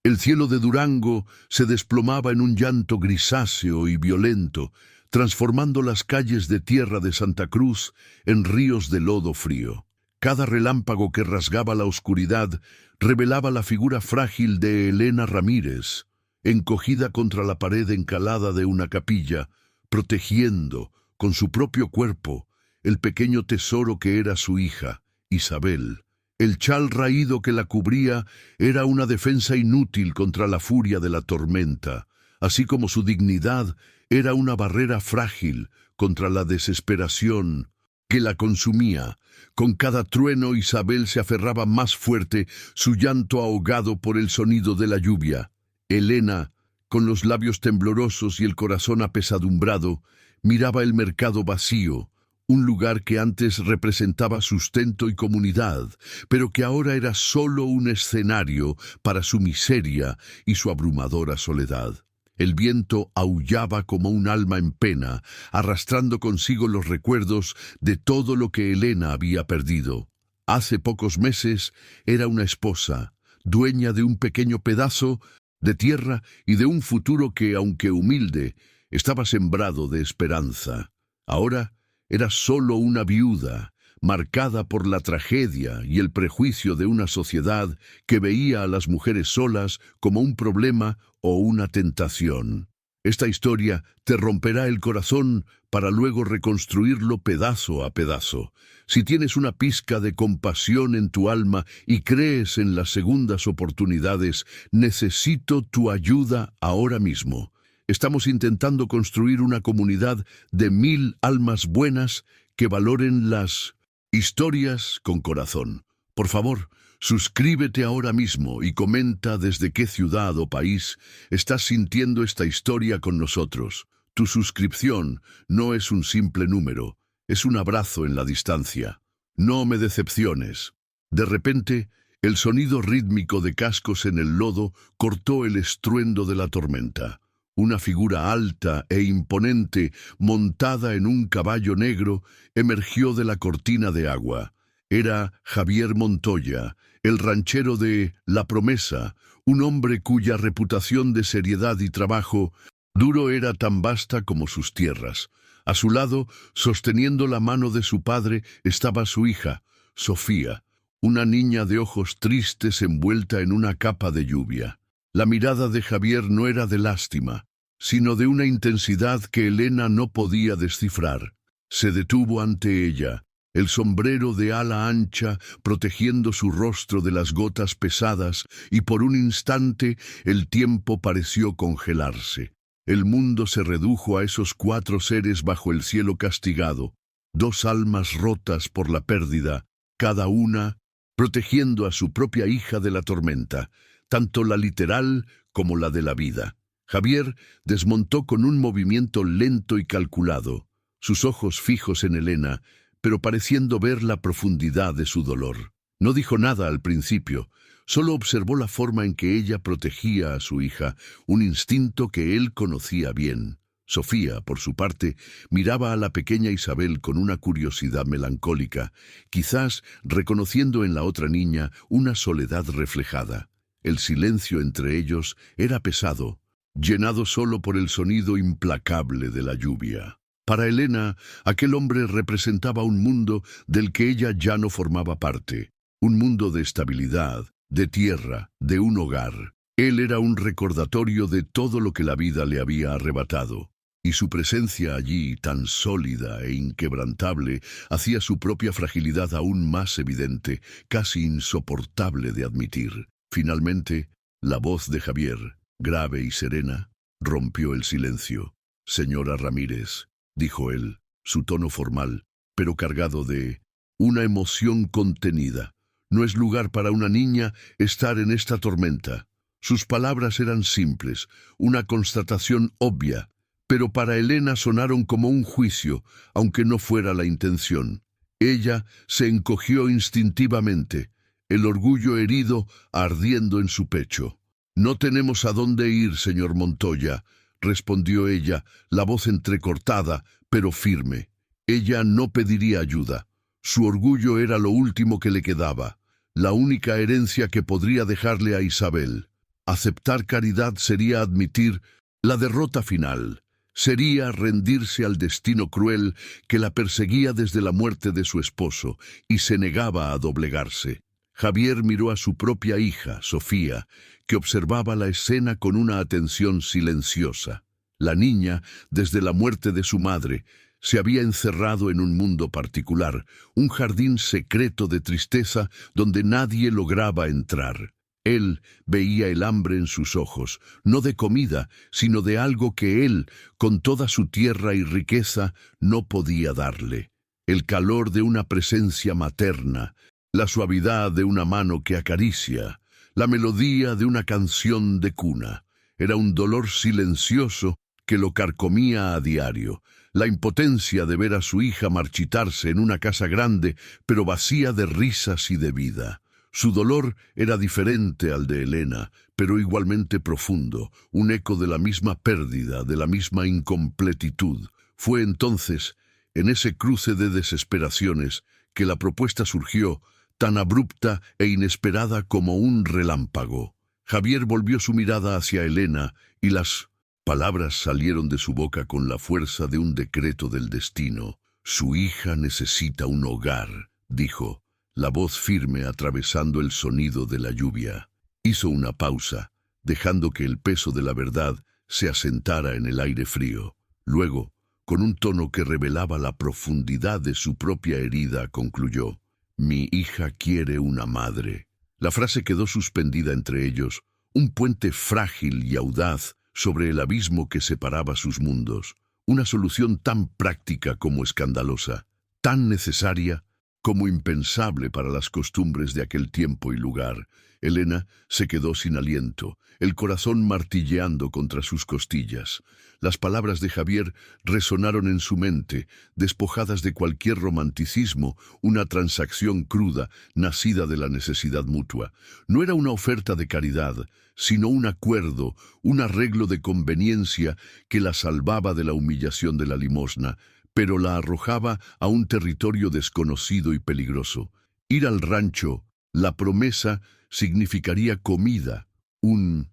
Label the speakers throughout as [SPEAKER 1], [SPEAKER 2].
[SPEAKER 1] El cielo de Durango se desplomaba en un llanto grisáceo y violento, transformando las calles de tierra de Santa Cruz en ríos de lodo frío. Cada relámpago que rasgaba la oscuridad revelaba la figura frágil de Elena Ramírez, encogida contra la pared encalada de una capilla, protegiendo, con su propio cuerpo, el pequeño tesoro que era su hija, Isabel. El chal raído que la cubría era una defensa inútil contra la furia de la tormenta, así como su dignidad era una barrera frágil contra la desesperación que la consumía. Con cada trueno Isabel se aferraba más fuerte, su llanto ahogado por el sonido de la lluvia. Elena, con los labios temblorosos y el corazón apesadumbrado, miraba el mercado vacío, un lugar que antes representaba sustento y comunidad, pero que ahora era solo un escenario para su miseria y su abrumadora soledad. El viento aullaba como un alma en pena, arrastrando consigo los recuerdos de todo lo que Elena había perdido. Hace pocos meses era una esposa, dueña de un pequeño pedazo de tierra y de un futuro que, aunque humilde, estaba sembrado de esperanza. Ahora era solo una viuda, marcada por la tragedia y el prejuicio de una sociedad que veía a las mujeres solas como un problema o una tentación. Esta historia te romperá el corazón para luego reconstruirlo pedazo a pedazo. Si tienes una pizca de compasión en tu alma y crees en las segundas oportunidades, necesito tu ayuda ahora mismo. Estamos intentando construir una comunidad de 1000 almas buenas que valoren las historias con corazón. Por favor, suscríbete ahora mismo y comenta desde qué ciudad o país estás sintiendo esta historia con nosotros. Tu suscripción no es un simple número, es un abrazo en la distancia. No me decepciones. De repente, el sonido rítmico de cascos en el lodo cortó el estruendo de la tormenta. Una figura alta e imponente, montada en un caballo negro, emergió de la cortina de agua. Era Javier Montoya, el ranchero de La Promesa, un hombre cuya reputación de seriedad y trabajo duro era tan vasta como sus tierras. A su lado, sosteniendo la mano de su padre, estaba su hija, Sofía, una niña de ojos tristes envuelta en una capa de lluvia. La mirada de Javier no era de lástima, sino de una intensidad que Elena no podía descifrar. Se detuvo ante ella, el sombrero de ala ancha protegiendo su rostro de las gotas pesadas, y por un instante el tiempo pareció congelarse. El mundo se redujo a esos 4 seres bajo el cielo castigado, 2 almas rotas por la pérdida, cada una protegiendo a su propia hija de la tormenta, tanto la literal como la de la vida. Javier desmontó con un movimiento lento y calculado, sus ojos fijos en Elena, pero pareciendo ver la profundidad de su dolor. No dijo nada al principio, solo observó la forma en que ella protegía a su hija, un instinto que él conocía bien. Sofía, por su parte, miraba a la pequeña Isabel con una curiosidad melancólica, quizás reconociendo en la otra niña una soledad reflejada. El silencio entre ellos era pesado, llenado solo por el sonido implacable de la lluvia. Para Elena, aquel hombre representaba un mundo del que ella ya no formaba parte, un mundo de estabilidad, de tierra, de un hogar. Él era un recordatorio de todo lo que la vida le había arrebatado, y su presencia allí, tan sólida e inquebrantable, hacía su propia fragilidad aún más evidente, casi insoportable de admitir. Finalmente, la voz de Javier, grave y serena, rompió el silencio. «Señora Ramírez», dijo él, su tono formal, pero cargado de una emoción contenida. «No es lugar para una niña estar en esta tormenta». Sus palabras eran simples, una constatación obvia, pero para Elena sonaron como un juicio, aunque no fuera la intención. Ella se encogió instintivamente, el orgullo herido ardiendo en su pecho. «No tenemos a dónde ir, señor Montoya», respondió ella, la voz entrecortada, pero firme. Ella no pediría ayuda. Su orgullo era lo último que le quedaba, la única herencia que podría dejarle a Isabel. Aceptar caridad sería admitir la derrota final, sería rendirse al destino cruel que la perseguía desde la muerte de su esposo y se negaba a doblegarse. Javier miró a su propia hija, Sofía, que observaba la escena con una atención silenciosa. La niña, desde la muerte de su madre, se había encerrado en un mundo particular, un jardín secreto de tristeza donde nadie lograba entrar. Él veía el hambre en sus ojos, no de comida, sino de algo que él, con toda su tierra y riqueza, no podía darle. El calor de una presencia materna, la suavidad de una mano que acaricia, la melodía de una canción de cuna. Era un dolor silencioso que lo carcomía a diario, la impotencia de ver a su hija marchitarse en una casa grande, pero vacía de risas y de vida. Su dolor era diferente al de Elena, pero igualmente profundo, un eco de la misma pérdida, de la misma incompletitud. Fue entonces, en ese cruce de desesperaciones, que la propuesta surgió, tan abrupta e inesperada como un relámpago. Javier volvió su mirada hacia Elena y las palabras salieron de su boca con la fuerza de un decreto del destino. «Su hija necesita un hogar», dijo, la voz firme atravesando el sonido de la lluvia. Hizo una pausa, dejando que el peso de la verdad se asentara en el aire frío. Luego, con un tono que revelaba la profundidad de su propia herida, concluyó: «Mi hija quiere una madre». La frase quedó suspendida entre ellos, un puente frágil y audaz sobre el abismo que separaba sus mundos, una solución tan práctica como escandalosa, tan necesaria como impensable para las costumbres de aquel tiempo y lugar. Elena se quedó sin aliento, el corazón martilleando contra sus costillas. Las palabras de Javier resonaron en su mente, despojadas de cualquier romanticismo, una transacción cruda, nacida de la necesidad mutua. No era una oferta de caridad, sino un acuerdo, un arreglo de conveniencia que la salvaba de la humillación de la limosna, pero la arrojaba a un territorio desconocido y peligroso. Ir al rancho, la promesa, significaría comida, un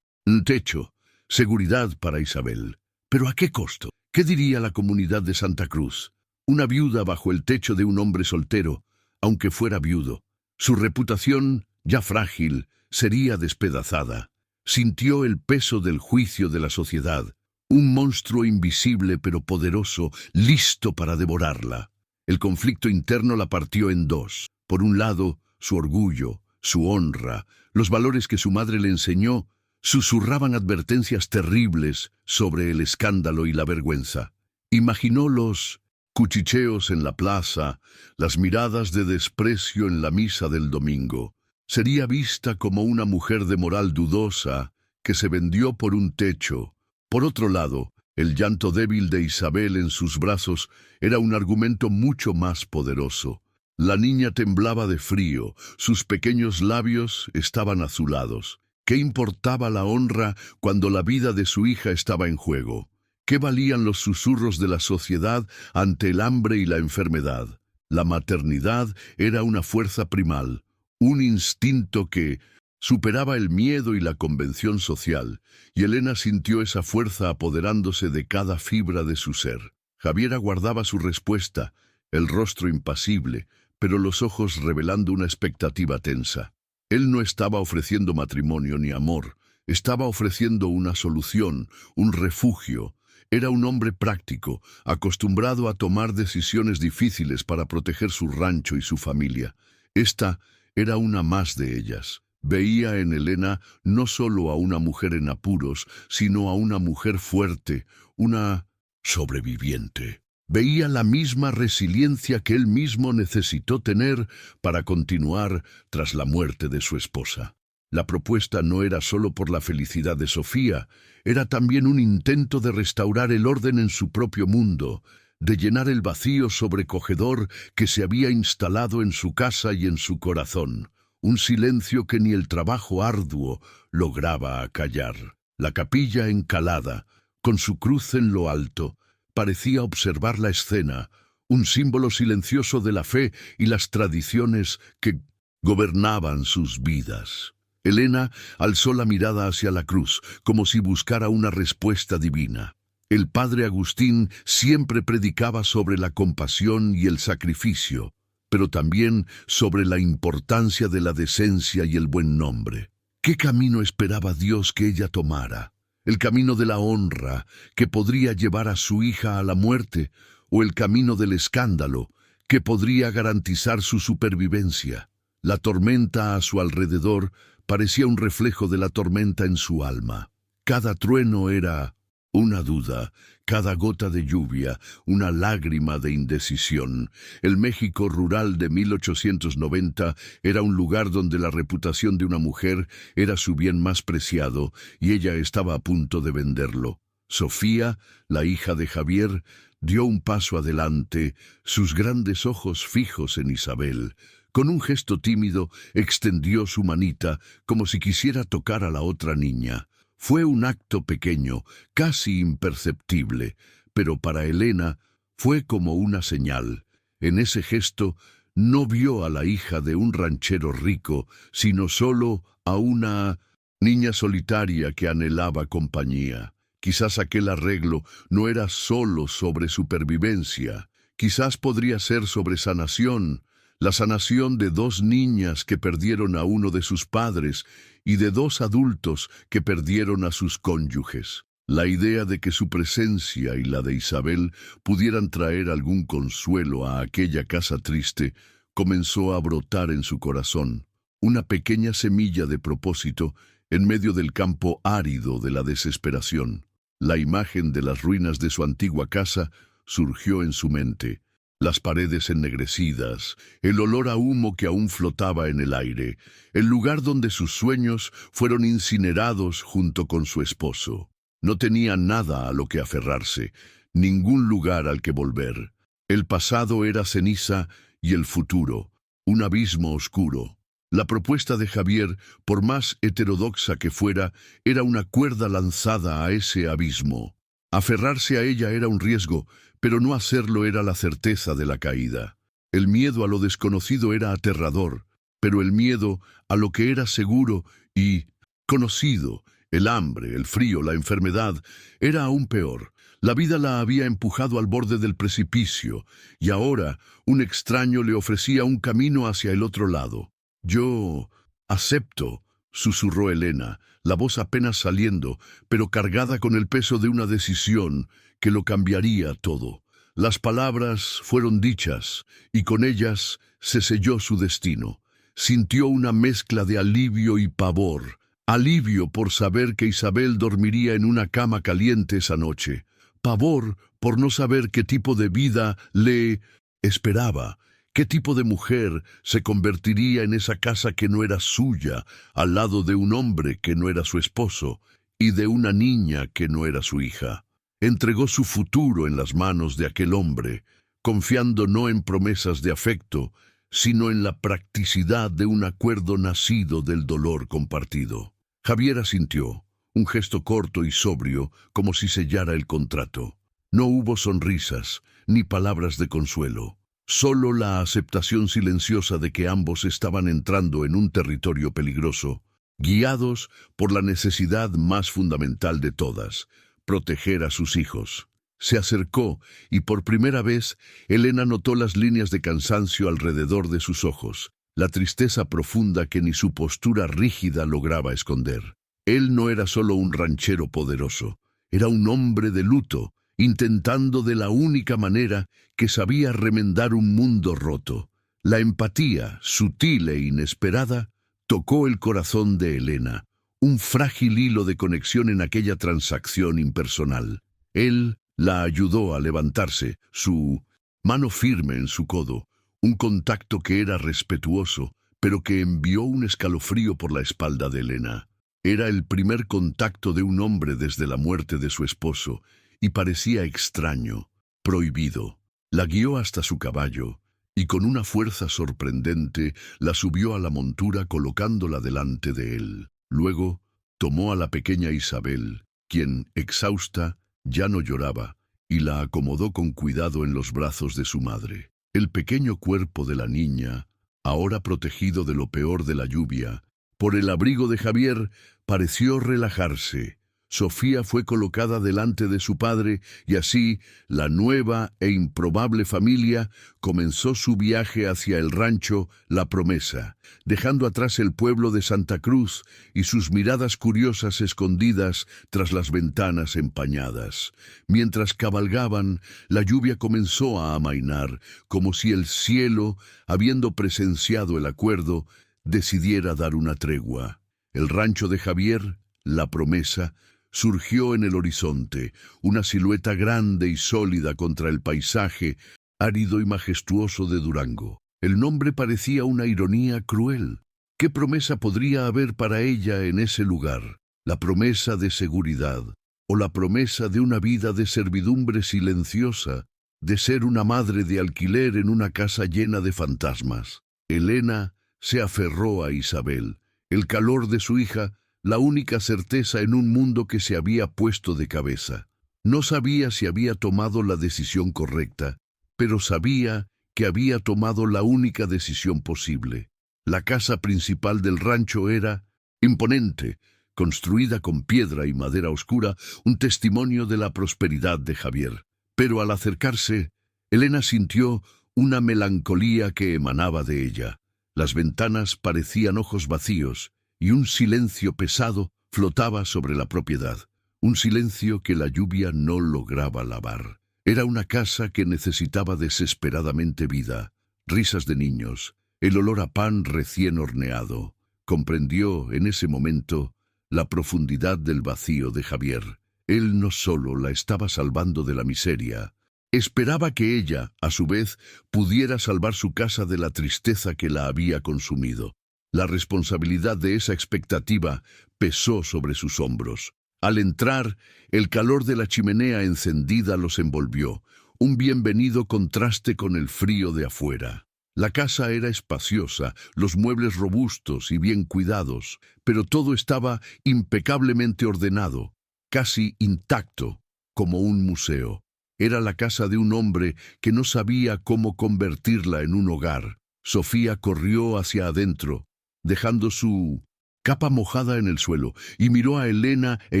[SPEAKER 1] techo, seguridad para Isabel. ¿Pero a qué costo? ¿Qué diría la comunidad de Santa Cruz? Una viuda bajo el techo de un hombre soltero, aunque fuera viudo. Su reputación, ya frágil, sería despedazada. Sintió el peso del juicio de la sociedad, un monstruo invisible pero poderoso, listo para devorarla. El conflicto interno la partió en dos. Por un lado, su orgullo, su honra, los valores que su madre le enseñó, susurraban advertencias terribles sobre el escándalo y la vergüenza. Imaginó los cuchicheos en la plaza, las miradas de desprecio en la misa del domingo. Sería vista como una mujer de moral dudosa que se vendió por un techo. Por otro lado, el llanto débil de Isabel en sus brazos era un argumento mucho más poderoso. La niña temblaba de frío, sus pequeños labios estaban azulados. ¿Qué importaba la honra cuando la vida de su hija estaba en juego? ¿Qué valían los susurros de la sociedad ante el hambre y la enfermedad? La maternidad era una fuerza primal, un instinto que superaba el miedo y la convención social, y Elena sintió esa fuerza apoderándose de cada fibra de su ser. Javier aguardaba su respuesta, el rostro impasible, pero los ojos revelando una expectativa tensa. Él no estaba ofreciendo matrimonio ni amor, estaba ofreciendo una solución, un refugio. Era un hombre práctico, acostumbrado a tomar decisiones difíciles para proteger su rancho y su familia. Esta era una más de ellas. Veía en Elena no solo a una mujer en apuros, sino a una mujer fuerte, una sobreviviente. Veía la misma resiliencia que él mismo necesitó tener para continuar tras la muerte de su esposa. La propuesta no era solo por la felicidad de Sofía, era también un intento de restaurar el orden en su propio mundo, de llenar el vacío sobrecogedor que se había instalado en su casa y en su corazón. Un silencio que ni el trabajo arduo lograba acallar. La capilla encalada, con su cruz en lo alto, parecía observar la escena, un símbolo silencioso de la fe y las tradiciones que gobernaban sus vidas. Elena alzó la mirada hacia la cruz, como si buscara una respuesta divina. El padre Agustín siempre predicaba sobre la compasión y el sacrificio, pero también sobre la importancia de la decencia y el buen nombre. ¿Qué camino esperaba Dios que ella tomara? ¿El camino de la honra, que podría llevar a su hija a la muerte, o el camino del escándalo, que podría garantizar su supervivencia? La tormenta a su alrededor parecía un reflejo de la tormenta en su alma. Cada trueno era una duda, cada gota de lluvia, una lágrima de indecisión. El México rural de 1890 era un lugar donde la reputación de una mujer era su bien más preciado y ella estaba a punto de venderlo. Sofía, la hija de Javier, dio un paso adelante, sus grandes ojos fijos en Isabel. Con un gesto tímido, extendió su manita como si quisiera tocar a la otra niña. Fue un acto pequeño, casi imperceptible, pero para Elena fue como una señal. En ese gesto no vio a la hija de un ranchero rico, sino solo a una niña solitaria que anhelaba compañía. Quizás aquel arreglo no era solo sobre supervivencia, quizás podría ser sobre sanación, la sanación de dos niñas que perdieron a uno de sus padres y de dos adultos que perdieron a sus cónyuges. La idea de que su presencia y la de Isabel pudieran traer algún consuelo a aquella casa triste comenzó a brotar en su corazón, una pequeña semilla de propósito en medio del campo árido de la desesperación. La imagen de las ruinas de su antigua casa surgió en su mente. Las paredes ennegrecidas, el olor a humo que aún flotaba en el aire, el lugar donde sus sueños fueron incinerados junto con su esposo. No tenía nada a lo que aferrarse, ningún lugar al que volver. El pasado era ceniza y el futuro, un abismo oscuro. La propuesta de Javier, por más heterodoxa que fuera, era una cuerda lanzada a ese abismo. Aferrarse a ella era un riesgo, pero no hacerlo era la certeza de la caída. El miedo a lo desconocido era aterrador, pero el miedo a lo que era seguro y conocido, el hambre, el frío, la enfermedad, era aún peor. La vida la había empujado al borde del precipicio, y ahora un extraño le ofrecía un camino hacia el otro lado. «Yo acepto», susurró Elena, la voz apenas saliendo, pero cargada con el peso de una decisión que lo cambiaría todo. Las palabras fueron dichas, y con ellas se selló su destino. Sintió una mezcla de alivio y pavor. Alivio por saber que Isabel dormiría en una cama caliente esa noche. Pavor por no saber qué tipo de vida le esperaba. ¿Qué tipo de mujer se convertiría en esa casa que no era suya, al lado de un hombre que no era su esposo y de una niña que no era su hija? Entregó su futuro en las manos de aquel hombre, confiando no en promesas de afecto, sino en la practicidad de un acuerdo nacido del dolor compartido. Javier asintió, un gesto corto y sobrio, como si sellara el contrato. No hubo sonrisas, ni palabras de consuelo. Solo la aceptación silenciosa de que ambos estaban entrando en un territorio peligroso, guiados por la necesidad más fundamental de todas, proteger a sus hijos. Se acercó y por primera vez Elena notó las líneas de cansancio alrededor de sus ojos, la tristeza profunda que ni su postura rígida lograba esconder. Él no era solo un ranchero poderoso, era un hombre de luto, intentando de la única manera que sabía remendar un mundo roto. La empatía, sutil e inesperada, tocó el corazón de Elena, un frágil hilo de conexión en aquella transacción impersonal. Él la ayudó a levantarse, su mano firme en su codo, un contacto que era respetuoso, pero que envió un escalofrío por la espalda de Elena. Era el primer contacto de un hombre desde la muerte de su esposo, y parecía extraño, prohibido. La guió hasta su caballo, y con una fuerza sorprendente la subió a la montura colocándola delante de él. Luego tomó a la pequeña Isabel, quien, exhausta, ya no lloraba, y la acomodó con cuidado en los brazos de su madre. El pequeño cuerpo de la niña, ahora protegido de lo peor de la lluvia, Por el abrigo de Javier pareció relajarse. Sofía fue colocada delante de su padre y así la nueva e improbable familia comenzó su viaje hacia el rancho La Promesa, dejando atrás el pueblo de Santa Cruz y sus miradas curiosas escondidas tras las ventanas empañadas. Mientras cabalgaban, la lluvia comenzó a amainar, como si el cielo, habiendo presenciado el acuerdo, decidiera dar una tregua. El rancho de Javier, La Promesa, surgió en el horizonte, una silueta grande y sólida contra el paisaje árido y majestuoso de Durango. El nombre parecía una ironía cruel. ¿Qué promesa podría haber para ella en ese lugar? ¿La promesa de seguridad o la promesa de una vida de servidumbre silenciosa, de ser una madre de alquiler en una casa llena de fantasmas? Elena se aferró a Isabel. El calor de su hija, la única certeza en un mundo que se había puesto de cabeza. No sabía si había tomado la decisión correcta, pero sabía que había tomado la única decisión posible. La casa principal del rancho era imponente, construida con piedra y madera oscura, un testimonio de la prosperidad de Javier. Pero al acercarse, Elena sintió una melancolía que emanaba de ella. Las ventanas parecían ojos vacíos, y un silencio pesado flotaba sobre la propiedad, un silencio que la lluvia no lograba lavar. Era una casa que necesitaba desesperadamente vida, risas de niños, el olor a pan recién horneado. Comprendió en ese momento la profundidad del vacío de Javier. Él no solo la estaba salvando de la miseria, esperaba que ella, a su vez, pudiera salvar su casa de la tristeza que la había consumido. La responsabilidad de esa expectativa pesó sobre sus hombros. Al entrar, el calor de la chimenea encendida los envolvió, un bienvenido contraste con el frío de afuera. La casa era espaciosa, los muebles robustos y bien cuidados, pero todo estaba impecablemente ordenado, casi intacto, como un museo. Era la casa de un hombre que no sabía cómo convertirla en un hogar. Sofía corrió hacia adentro, dejando su capa mojada en el suelo, y miró a Elena e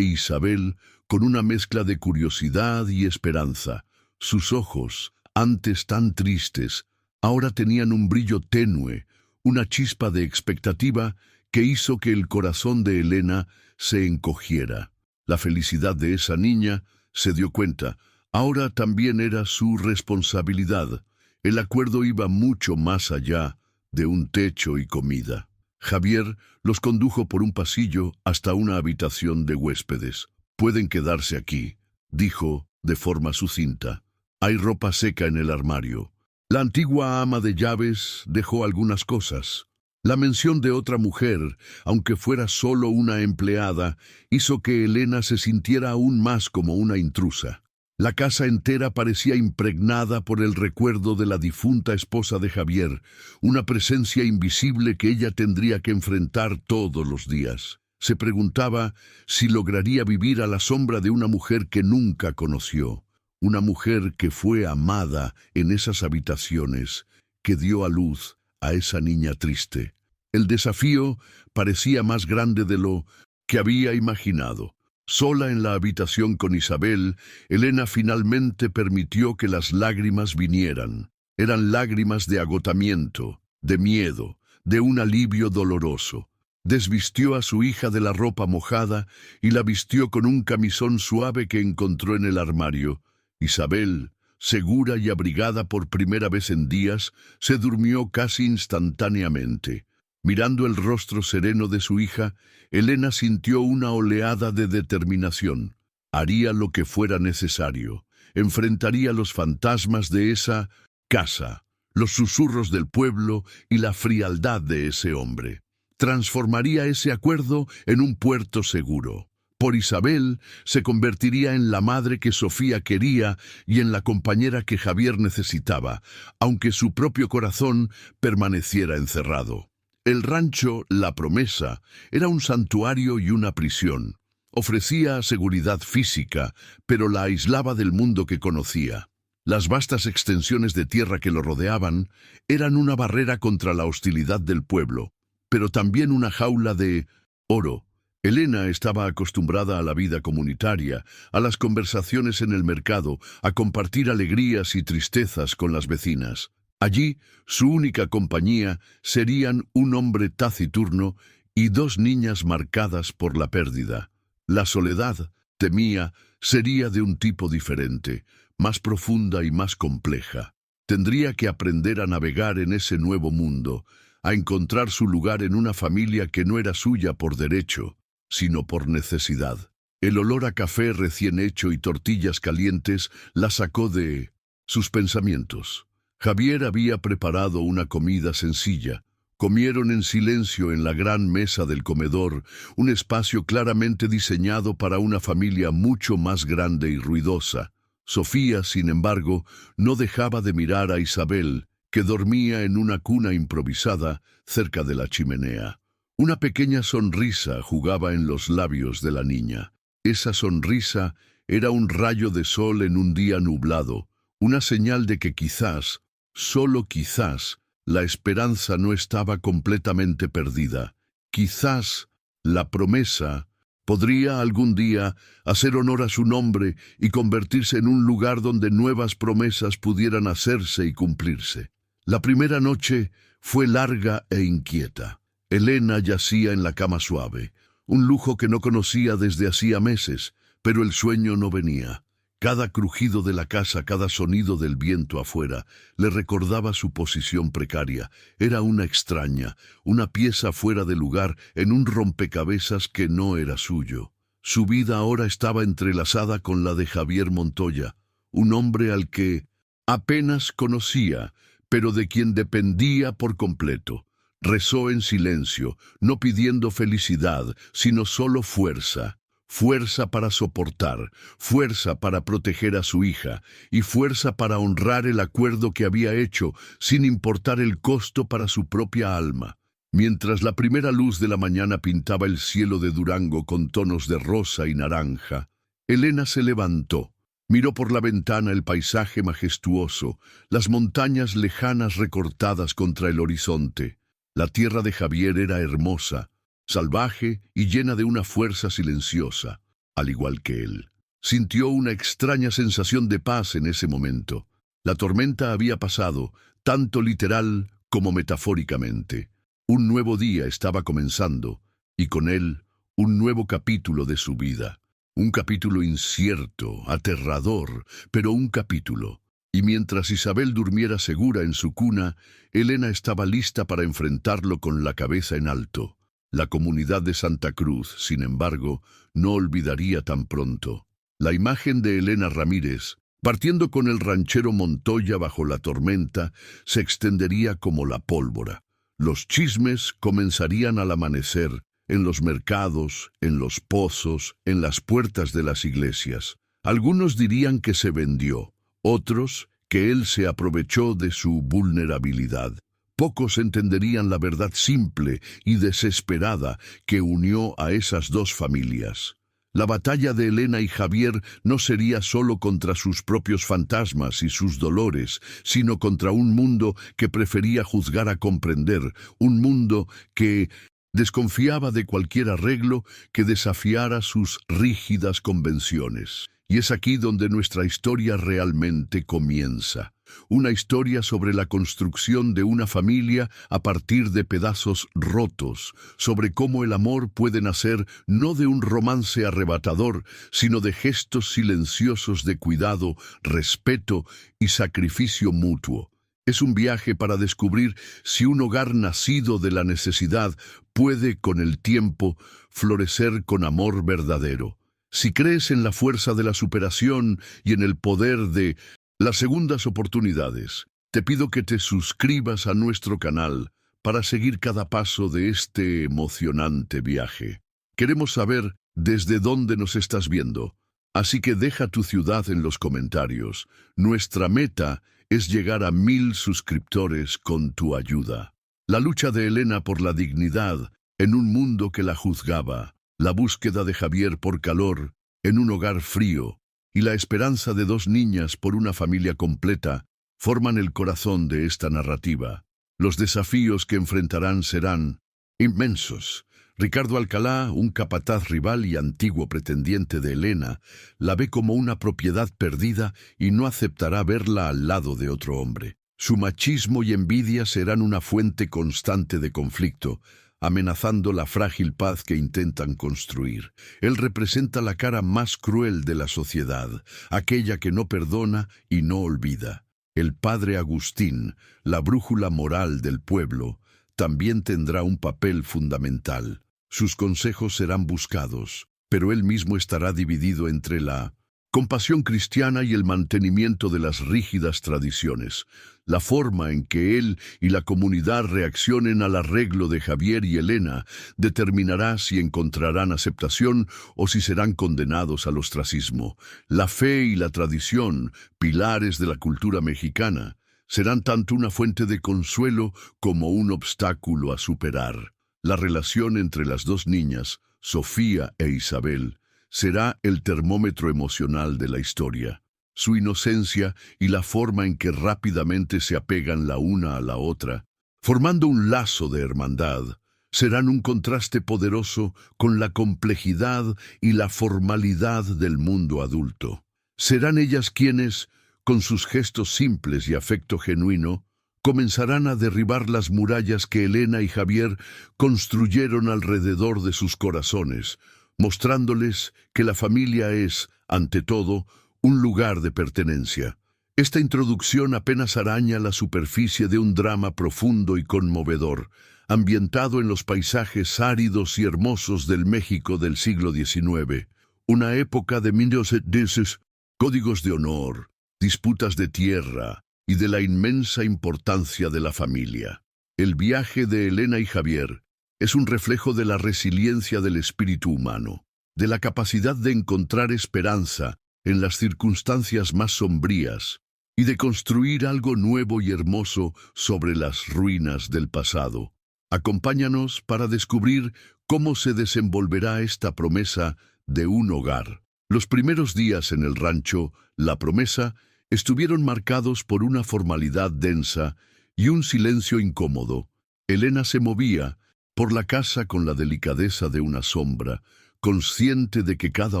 [SPEAKER 1] Isabel con una mezcla de curiosidad y esperanza. Sus ojos, antes tan tristes, ahora tenían un brillo tenue, una chispa de expectativa que hizo que el corazón de Elena se encogiera. La felicidad de esa niña, se dio cuenta, ahora también era su responsabilidad. El acuerdo iba mucho más allá de un techo y comida. Javier los condujo por un pasillo hasta una habitación de huéspedes. «Pueden quedarse aquí», dijo de forma sucinta. «Hay ropa seca en el armario». La antigua ama de llaves dejó algunas cosas. La mención de otra mujer, aunque fuera solo una empleada, hizo que Elena se sintiera aún más como una intrusa. La casa entera parecía impregnada por el recuerdo de la difunta esposa de Javier, una presencia invisible que ella tendría que enfrentar todos los días. Se preguntaba si lograría vivir a la sombra de una mujer que nunca conoció, una mujer que fue amada en esas habitaciones, que dio a luz a esa niña triste. El desafío parecía más grande de lo que había imaginado. Sola en la habitación con Isabel, Elena finalmente permitió que las lágrimas vinieran. Eran lágrimas de agotamiento, de miedo, de un alivio doloroso. Desvistió a su hija de la ropa mojada y la vistió con un camisón suave que encontró en el armario. Isabel, segura y abrigada por primera vez en días, se durmió casi instantáneamente. Mirando el rostro sereno de su hija, Elena sintió una oleada de determinación. Haría lo que fuera necesario. Enfrentaría los fantasmas de esa casa, los susurros del pueblo y la frialdad de ese hombre. Transformaría ese acuerdo en un puerto seguro. Por Isabel, se convertiría en la madre que Sofía quería y en la compañera que Javier necesitaba, aunque su propio corazón permaneciera encerrado. El rancho La Promesa era un santuario y una prisión. Ofrecía seguridad física, pero la aislaba del mundo que conocía. Las vastas extensiones de tierra que lo rodeaban eran una barrera contra la hostilidad del pueblo. pero también una jaula de oro. Elena estaba acostumbrada a la vida comunitaria, a las conversaciones en el mercado, a compartir alegrías y tristezas con las vecinas. Allí, su única compañía serían un hombre taciturno y dos niñas marcadas por la pérdida. La soledad, temía, sería de un tipo diferente, más profunda y más compleja. Tendría que aprender a navegar en ese nuevo mundo, a encontrar su lugar en una familia que no era suya por derecho, sino por necesidad. El olor a café recién hecho y tortillas calientes la sacó de sus pensamientos. Javier había preparado una comida sencilla. Comieron en silencio en la gran mesa del comedor, un espacio claramente diseñado para una familia mucho más grande y ruidosa. Sofía, sin embargo, no dejaba de mirar a Isabel, que dormía en una cuna improvisada cerca de la chimenea. Una pequeña sonrisa jugaba en los labios de la niña. Esa sonrisa era un rayo de sol en un día nublado, una señal de que quizás, solo quizás, la esperanza no estaba completamente perdida. Quizás la promesa podría algún día hacer honor a su nombre y convertirse en un lugar donde nuevas promesas pudieran hacerse y cumplirse. La primera noche fue larga e inquieta. Elena yacía en la cama suave, un lujo que no conocía desde hacía meses, pero el sueño no venía. Cada crujido de la casa, cada sonido del viento afuera, le recordaba su posición precaria. Era una extraña, una pieza fuera de lugar en un rompecabezas que no era suyo. Su vida ahora estaba entrelazada con la de Javier Montoya, un hombre al que apenas conocía, pero de quien dependía por completo. Rezó en silencio, no pidiendo felicidad, sino solo fuerza. Fuerza para soportar, fuerza para proteger a su hija y fuerza para honrar el acuerdo que había hecho sin importar el costo para su propia alma. Mientras la primera luz de la mañana pintaba el cielo de Durango con tonos de rosa y naranja, Elena se levantó, miró por la ventana el paisaje majestuoso, las montañas lejanas recortadas contra el horizonte. La tierra de Javier era hermosa, salvaje y llena de una fuerza silenciosa, al igual que él. Sintió una extraña sensación de paz en ese momento. La tormenta había pasado, tanto literal como metafóricamente. Un nuevo día estaba comenzando, y con él, un nuevo capítulo de su vida. Un capítulo incierto, aterrador, pero un capítulo. Y mientras Isabel durmiera segura en su cuna, Elena estaba lista para enfrentarlo con la cabeza en alto. La comunidad de Santa Cruz, sin embargo, no olvidaría tan pronto. La imagen de Elena Ramírez, partiendo con el ranchero Montoya bajo la tormenta, se extendería como la pólvora. Los chismes comenzarían al amanecer, en los mercados, en los pozos, en las puertas de las iglesias. Algunos dirían que se vendió, otros que él se aprovechó de su vulnerabilidad. Pocos entenderían la verdad simple y desesperada que unió a esas dos familias. La batalla de Elena y Javier no sería solo contra sus propios fantasmas y sus dolores, sino contra un mundo que prefería juzgar a comprender, un mundo que desconfiaba de cualquier arreglo que desafiara sus rígidas convenciones. Y es aquí donde nuestra historia realmente comienza. Una historia sobre la construcción de una familia a partir de pedazos rotos, sobre cómo el amor puede nacer no de un romance arrebatador, sino de gestos silenciosos de cuidado, respeto y sacrificio mutuo. Es un viaje para descubrir si un hogar nacido de la necesidad puede, con el tiempo, florecer con amor verdadero. Si crees en la fuerza de la superación y en el poder de las segundas oportunidades, te pido que te suscribas a nuestro canal para seguir cada paso de este emocionante viaje. Queremos saber desde dónde nos estás viendo, así que deja tu ciudad en los comentarios. Nuestra meta es llegar a 1000 suscriptores con tu ayuda. La lucha de Elena por la dignidad en un mundo que la juzgaba, la búsqueda de Javier por calor en un hogar frío y la esperanza de dos niñas por una familia completa forman el corazón de esta narrativa. Los desafíos que enfrentarán serán inmensos. Ricardo Alcalá, un capataz rival y antiguo pretendiente de Elena, la ve como una propiedad perdida y no aceptará verla al lado de otro hombre. Su machismo y envidia serán una fuente constante de conflicto, amenazando la frágil paz que intentan construir. Él representa la cara más cruel de la sociedad, aquella que no perdona y no olvida. El padre Agustín, la brújula moral del pueblo, también tendrá un papel fundamental. Sus consejos serán buscados, pero él mismo estará dividido entre la compasión cristiana y el mantenimiento de las rígidas tradiciones. La forma en que él y la comunidad reaccionen al arreglo de Javier y Elena determinará si encontrarán aceptación o si serán condenados al ostracismo. La fe y la tradición, pilares de la cultura mexicana, serán tanto una fuente de consuelo como un obstáculo a superar. La relación entre las dos niñas, Sofía e Isabel, será el termómetro emocional de la historia. Su inocencia y la forma en que rápidamente se apegan la una a la otra, formando un lazo de hermandad, serán un contraste poderoso con la complejidad y la formalidad del mundo adulto. Serán ellas quienes, con sus gestos simples y afecto genuino, comenzarán a derribar las murallas que Elena y Javier construyeron alrededor de sus corazones, mostrándoles que la familia es, ante todo, un lugar de pertenencia. Esta introducción apenas araña la superficie de un drama profundo y conmovedor, ambientado en los paisajes áridos y hermosos del México del siglo XIX, una época de miles códigos de honor, disputas de tierra y de la inmensa importancia de la familia. El viaje de Elena y Javier es un reflejo de la resiliencia del espíritu humano, de la capacidad de encontrar esperanza en las circunstancias más sombrías y de construir algo nuevo y hermoso sobre las ruinas del pasado. Acompáñanos para descubrir cómo se desenvolverá esta promesa de un hogar. Los primeros días en el rancho, La Promesa, estuvieron marcados por una formalidad densa y un silencio incómodo. Elena se movía por la casa con la delicadeza de una sombra, consciente de que cada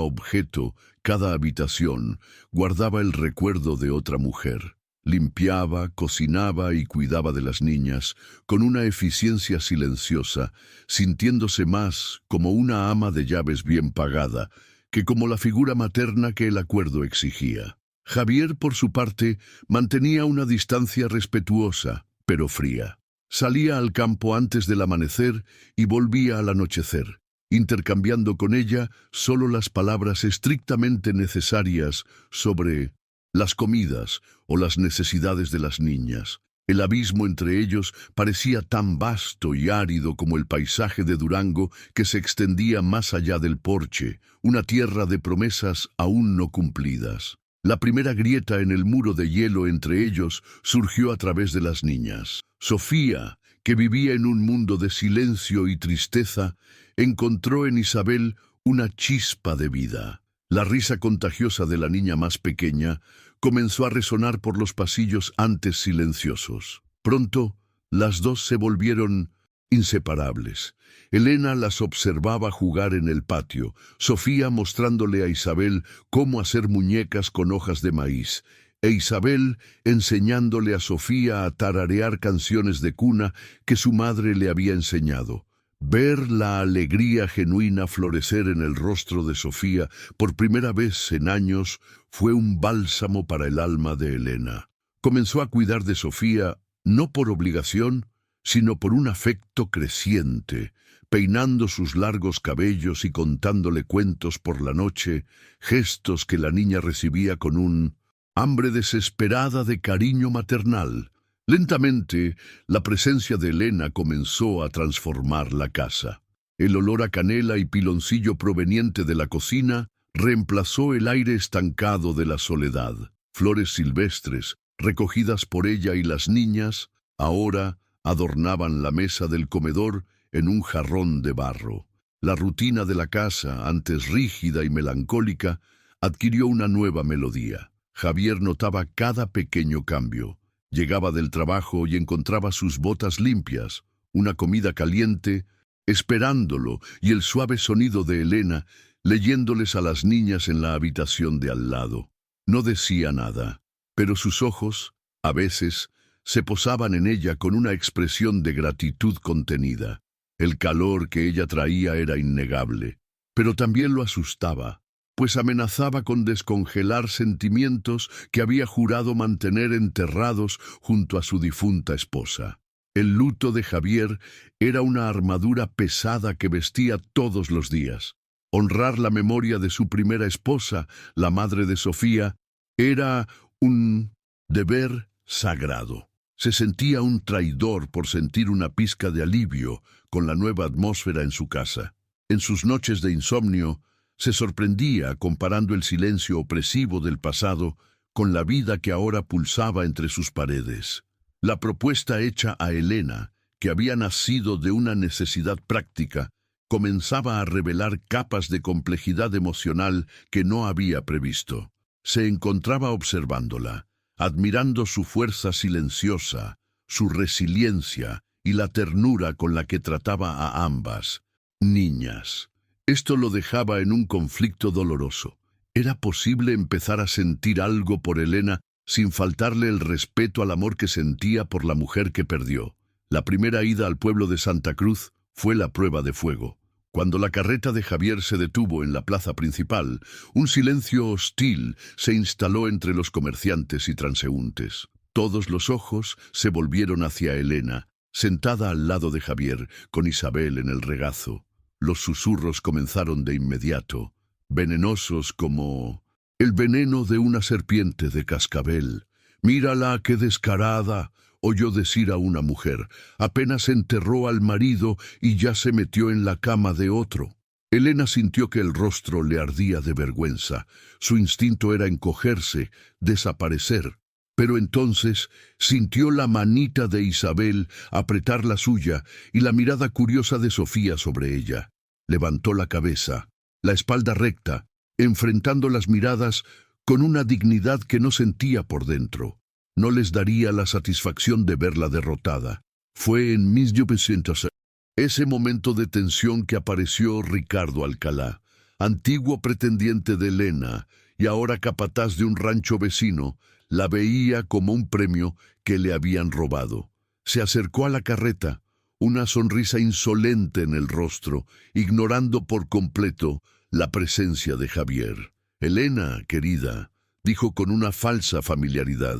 [SPEAKER 1] objeto, cada habitación, guardaba el recuerdo de otra mujer. Limpiaba, cocinaba y cuidaba de las niñas, con una eficiencia silenciosa, sintiéndose más como una ama de llaves bien pagada, que como la figura materna que el acuerdo exigía. Javier, por su parte, mantenía una distancia respetuosa, pero fría. Salía al campo antes del amanecer y volvía al anochecer, intercambiando con ella solo las palabras estrictamente necesarias sobre las comidas o las necesidades de las niñas. El abismo entre ellos parecía tan vasto y árido como el paisaje de Durango que se extendía más allá del porche, una tierra de promesas aún no cumplidas. La primera grieta en el muro de hielo entre ellos surgió a través de las niñas. Sofía, que vivía en un mundo de silencio y tristeza, encontró en Isabel una chispa de vida. La risa contagiosa de la niña más pequeña comenzó a resonar por los pasillos antes silenciosos. Pronto, las dos se volvieron inseparables. Elena las observaba jugar en el patio, Sofía mostrándole a Isabel cómo hacer muñecas con hojas de maíz, e Isabel enseñándole a Sofía a tararear canciones de cuna que su madre le había enseñado. Ver la alegría genuina florecer en el rostro de Sofía por primera vez en años fue un bálsamo para el alma de Elena. Comenzó a cuidar de Sofía no por obligación, sino por un afecto creciente, peinando sus largos cabellos y contándole cuentos por la noche, gestos que la niña recibía con un hambre desesperada de cariño maternal. Lentamente, la presencia de Elena comenzó a transformar la casa. El olor a canela y piloncillo proveniente de la cocina reemplazó el aire estancado de la soledad. Flores silvestres, recogidas por ella y las niñas, ahora adornaban la mesa del comedor en un jarrón de barro. La rutina de la casa, antes rígida y melancólica, adquirió una nueva melodía. Javier notaba cada pequeño cambio. Llegaba del trabajo y encontraba sus botas limpias, una comida caliente, esperándolo, y el suave sonido de Elena, leyéndoles a las niñas en la habitación de al lado. No decía nada, pero sus ojos, a veces, se posaban en ella con una expresión de gratitud contenida. El calor que ella traía era innegable, pero también lo asustaba, pues amenazaba con descongelar sentimientos que había jurado mantener enterrados junto a su difunta esposa. El luto de Javier era una armadura pesada que vestía todos los días. Honrar la memoria de su primera esposa, la madre de Sofía, era un deber sagrado. Se sentía un traidor por sentir una pizca de alivio con la nueva atmósfera en su casa. En sus noches de insomnio, se sorprendía comparando el silencio opresivo del pasado con la vida que ahora pulsaba entre sus paredes. La propuesta hecha a Elena, que había nacido de una necesidad práctica, comenzaba a revelar capas de complejidad emocional que no había previsto. Se encontraba observándola, admirando su fuerza silenciosa, su resiliencia y la ternura con la que trataba a ambas niñas. Esto lo dejaba en un conflicto doloroso. ¿Era posible empezar a sentir algo por Elena sin faltarle el respeto al amor que sentía por la mujer que perdió? La primera ida al pueblo de Santa Cruz fue la prueba de fuego. Cuando la carreta de Javier se detuvo en la plaza principal, un silencio hostil se instaló entre los comerciantes y transeúntes. Todos los ojos se volvieron hacia Elena, sentada al lado de Javier, con Isabel en el regazo. Los susurros comenzaron de inmediato, venenosos como el veneno de una serpiente de cascabel. «Mírala, qué descarada», oyó decir a una mujer. «Apenas enterró al marido y ya se metió en la cama de otro». Elena sintió que el rostro le ardía de vergüenza. Su instinto era encogerse, desaparecer. Pero entonces sintió la manita de Isabel apretar la suya y la mirada curiosa de Sofía sobre ella. Levantó la cabeza, la espalda recta, enfrentando las miradas con una dignidad que no sentía por dentro. No les daría la satisfacción de verla derrotada. Fue en 1900 ese momento de tensión que apareció Ricardo Alcalá, antiguo pretendiente de Elena y ahora capataz de un rancho vecino. La veía como un premio que le habían robado. Se acercó a la carreta, una sonrisa insolente en el rostro, ignorando por completo la presencia de Javier. «Elena, querida», dijo con una falsa familiaridad,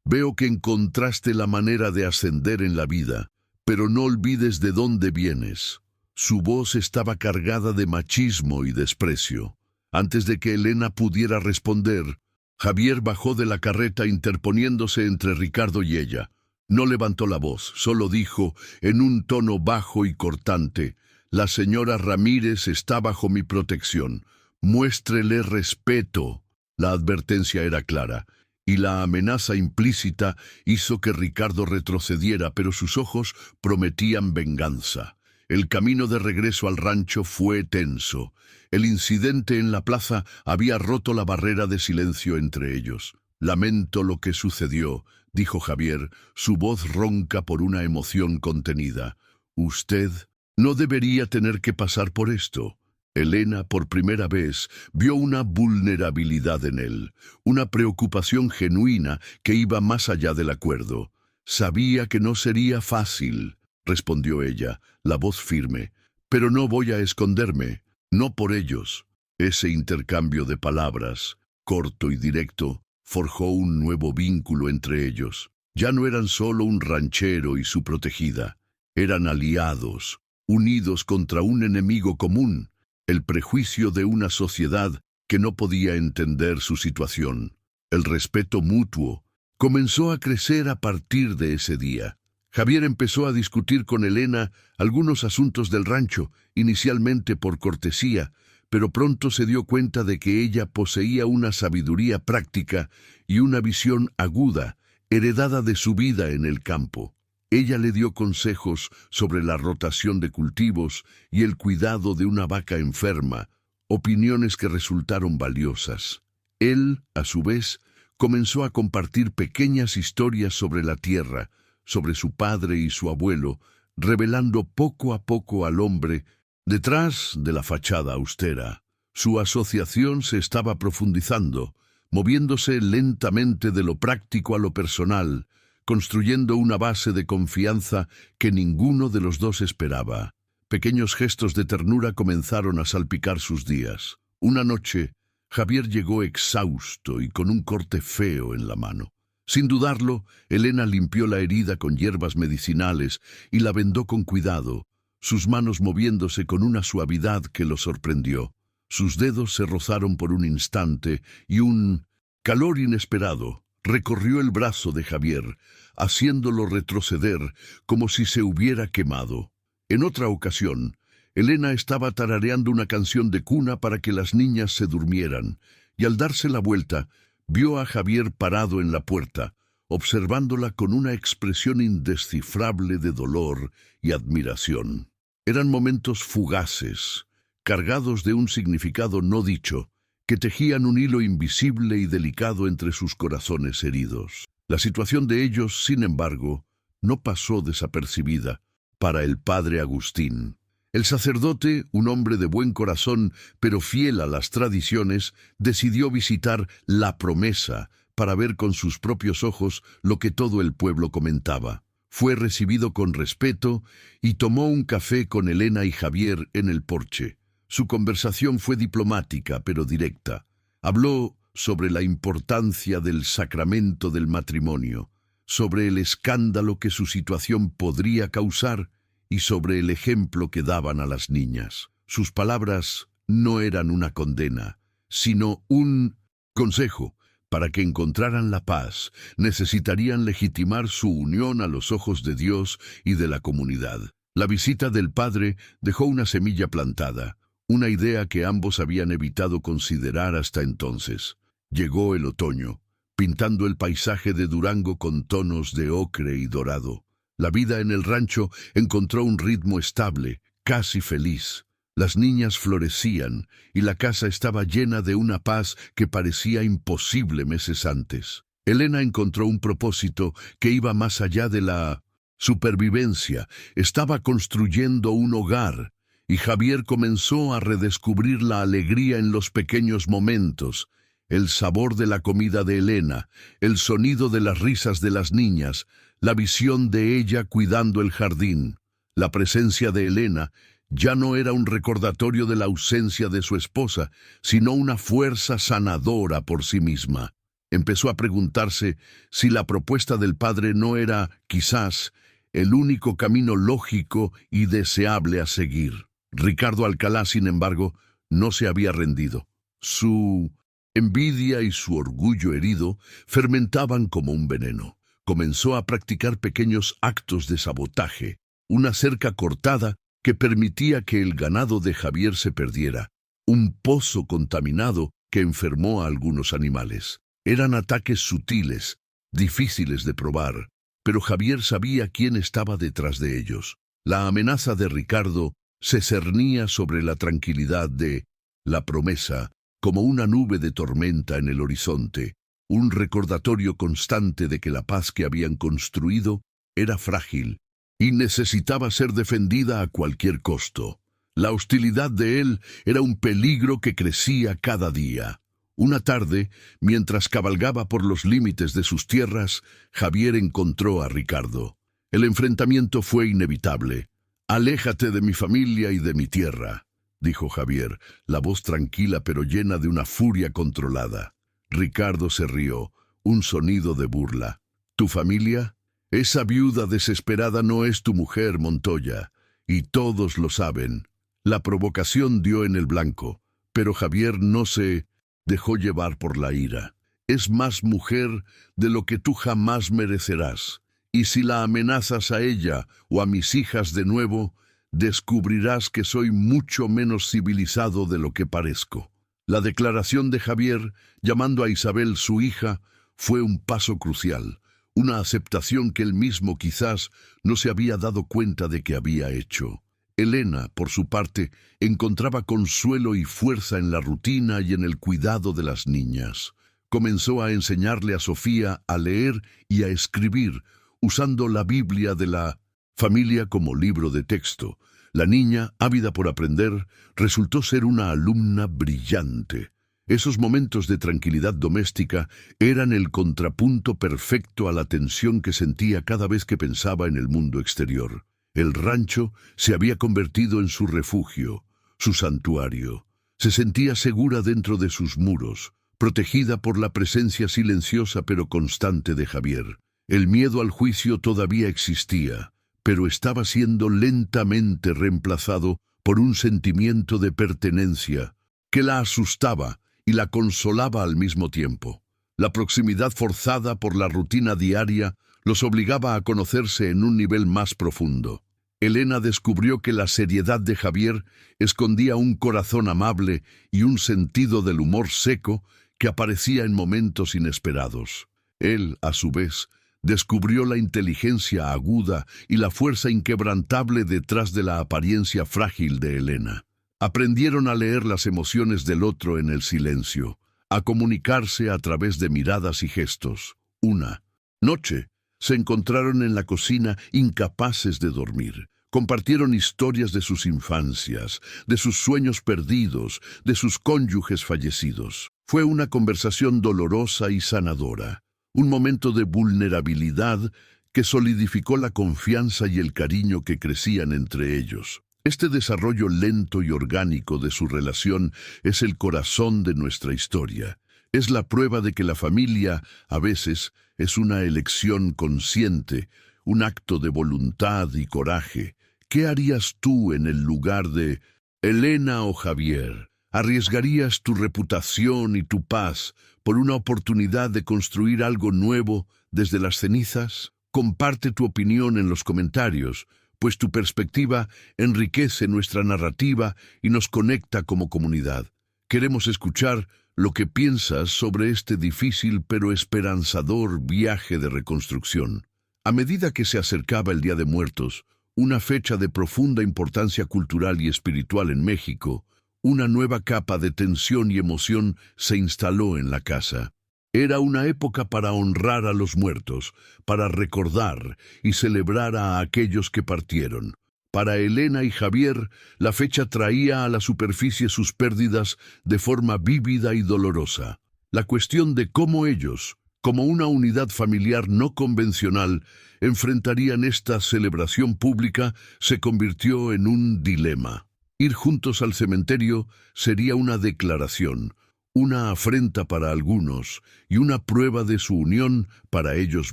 [SPEAKER 1] «veo que encontraste la manera de ascender en la vida, pero no olvides de dónde vienes». Su voz estaba cargada de machismo y desprecio. Antes de que Elena pudiera responder, Javier bajó de la carreta interponiéndose entre Ricardo y ella. No levantó la voz, solo dijo, en un tono bajo y cortante, «La señora Ramírez está bajo mi protección. Muéstrele respeto». La advertencia era clara, y la amenaza implícita hizo que Ricardo retrocediera, pero sus ojos prometían venganza. El camino de regreso al rancho fue tenso. El incidente en la plaza había roto la barrera de silencio entre ellos. «Lamento lo que sucedió», dijo Javier, su voz ronca por una emoción contenida. «Usted no debería tener que pasar por esto». Elena, por primera vez, vio una vulnerabilidad en él, una preocupación genuina que iba más allá del acuerdo. «Sabía que no sería fácil», respondió ella, la voz firme, «pero no voy a esconderme, no por ellos». Ese intercambio de palabras, corto y directo, forjó un nuevo vínculo entre ellos. Ya no eran solo un ranchero y su protegida, eran aliados, unidos contra un enemigo común, el prejuicio de una sociedad que no podía entender su situación. El respeto mutuo comenzó a crecer a partir de ese día. Javier empezó a discutir con Elena algunos asuntos del rancho, inicialmente por cortesía, pero pronto se dio cuenta de que ella poseía una sabiduría práctica y una visión aguda, heredada de su vida en el campo. Ella le dio consejos sobre la rotación de cultivos y el cuidado de una vaca enferma, opiniones que resultaron valiosas. Él, a su vez, comenzó a compartir pequeñas historias sobre la tierra, sobre su padre y su abuelo, revelando poco a poco al hombre detrás de la fachada austera. Su asociación se estaba profundizando, moviéndose lentamente de lo práctico a lo personal, construyendo una base de confianza que ninguno de los dos esperaba. Pequeños gestos de ternura comenzaron a salpicar sus días. Una noche, Javier llegó exhausto y con un corte feo en la mano. Sin dudarlo, Elena limpió la herida con hierbas medicinales y la vendó con cuidado, sus manos moviéndose con una suavidad que lo sorprendió. Sus dedos se rozaron por un instante y un calor inesperado recorrió el brazo de Javier, haciéndolo retroceder como si se hubiera quemado. En otra ocasión, Elena estaba tarareando una canción de cuna para que las niñas se durmieran, y al darse la vuelta, vio a Javier parado en la puerta, observándola con una expresión indescifrable de dolor y admiración. Eran momentos fugaces, cargados de un significado no dicho, que tejían un hilo invisible y delicado entre sus corazones heridos. La situación de ellos, sin embargo, no pasó desapercibida para el padre Agustín. El sacerdote, un hombre de buen corazón, pero fiel a las tradiciones, decidió visitar La Promesa para ver con sus propios ojos lo que todo el pueblo comentaba. Fue recibido con respeto y tomó un café con Elena y Javier en el porche. Su conversación fue diplomática, pero directa. Habló sobre la importancia del sacramento del matrimonio, sobre el escándalo que su situación podría causar y sobre el ejemplo que daban a las niñas. Sus palabras no eran una condena, sino un consejo. Para que encontraran la paz, necesitarían legitimar su unión a los ojos de Dios y de la comunidad. La visita del padre dejó una semilla plantada, una idea que ambos habían evitado considerar hasta entonces. Llegó el otoño, pintando el paisaje de Durango con tonos de ocre y dorado. La vida en el rancho encontró un ritmo estable, casi feliz. Las niñas florecían y la casa estaba llena de una paz que parecía imposible meses antes. Elena encontró un propósito que iba más allá de la supervivencia. Estaba construyendo un hogar y Javier comenzó a redescubrir la alegría en los pequeños momentos, el sabor de la comida de Elena, el sonido de las risas de las niñas, la visión de ella cuidando el jardín. La presencia de Elena ya no era un recordatorio de la ausencia de su esposa, sino una fuerza sanadora por sí misma. Empezó a preguntarse si la propuesta del padre no era, quizás, el único camino lógico y deseable a seguir. Ricardo Alcalá, sin embargo, no se había rendido. Su envidia y su orgullo herido fermentaban como un veneno. Comenzó a practicar pequeños actos de sabotaje, una cerca cortada que permitía que el ganado de Javier se perdiera, un pozo contaminado que enfermó a algunos animales. Eran ataques sutiles, difíciles de probar, pero Javier sabía quién estaba detrás de ellos. La amenaza de Ricardo se cernía sobre la tranquilidad de La Promesa como una nube de tormenta en el horizonte, un recordatorio constante de que la paz que habían construido era frágil y necesitaba ser defendida a cualquier costo. La hostilidad de él era un peligro que crecía cada día. Una tarde, mientras cabalgaba por los límites de sus tierras, Javier encontró a Ricardo. El enfrentamiento fue inevitable. «Aléjate de mi familia y de mi tierra», dijo Javier, la voz tranquila pero llena de una furia controlada. Ricardo se rió, un sonido de burla. «¿Tu familia? Esa viuda desesperada no es tu mujer, Montoya, y todos lo saben». La provocación dio en el blanco, pero Javier no se dejó llevar por la ira. «Es más mujer de lo que tú jamás merecerás, y si la amenazas a ella o a mis hijas de nuevo, descubrirás que soy mucho menos civilizado de lo que parezco». La declaración de Javier, llamando a Isabel su hija, fue un paso crucial, una aceptación que él mismo quizás no se había dado cuenta de que había hecho. Elena, por su parte, encontraba consuelo y fuerza en la rutina y en el cuidado de las niñas. Comenzó a enseñarle a Sofía a leer y a escribir, usando la Biblia de la Familia como libro de texto. La niña, ávida por aprender, resultó ser una alumna brillante. Esos momentos de tranquilidad doméstica eran el contrapunto perfecto a la tensión que sentía cada vez que pensaba en el mundo exterior. El rancho se había convertido en su refugio, su santuario. Se sentía segura dentro de sus muros, protegida por la presencia silenciosa pero constante de Javier. El miedo al juicio todavía existía, pero estaba siendo lentamente reemplazado por un sentimiento de pertenencia que la asustaba y la consolaba al mismo tiempo. La proximidad forzada por la rutina diaria los obligaba a conocerse en un nivel más profundo. Elena descubrió que la seriedad de Javier escondía un corazón amable y un sentido del humor seco que aparecía en momentos inesperados. Él, a su vez, descubrió la inteligencia aguda y la fuerza inquebrantable detrás de la apariencia frágil de Elena. Aprendieron a leer las emociones del otro en el silencio, a comunicarse a través de miradas y gestos. Una noche, se encontraron en la cocina incapaces de dormir. Compartieron historias de sus infancias, de sus sueños perdidos, de sus cónyuges fallecidos. Fue una conversación dolorosa y sanadora, un momento de vulnerabilidad que solidificó la confianza y el cariño que crecían entre ellos. Este desarrollo lento y orgánico de su relación es el corazón de nuestra historia. Es la prueba de que la familia, a veces, es una elección consciente, un acto de voluntad y coraje. ¿Qué harías tú en el lugar de Elena o Javier? ¿Arriesgarías tu reputación y tu paz por una oportunidad de construir algo nuevo desde las cenizas? Comparte tu opinión en los comentarios, pues tu perspectiva enriquece nuestra narrativa y nos conecta como comunidad. Queremos escuchar lo que piensas sobre este difícil pero esperanzador viaje de reconstrucción. A medida que se acercaba el Día de Muertos, una fecha de profunda importancia cultural y espiritual en México, una nueva capa de tensión y emoción se instaló en la casa. Era una época para honrar a los muertos, para recordar y celebrar a aquellos que partieron. Para Elena y Javier, la fecha traía a la superficie sus pérdidas de forma vívida y dolorosa. La cuestión de cómo ellos, como una unidad familiar no convencional, enfrentarían esta celebración pública se convirtió en un dilema. Ir juntos al cementerio sería una declaración, una afrenta para algunos y una prueba de su unión para ellos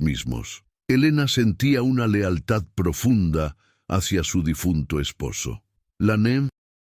[SPEAKER 1] mismos. Elena sentía una lealtad profunda hacia su difunto esposo. La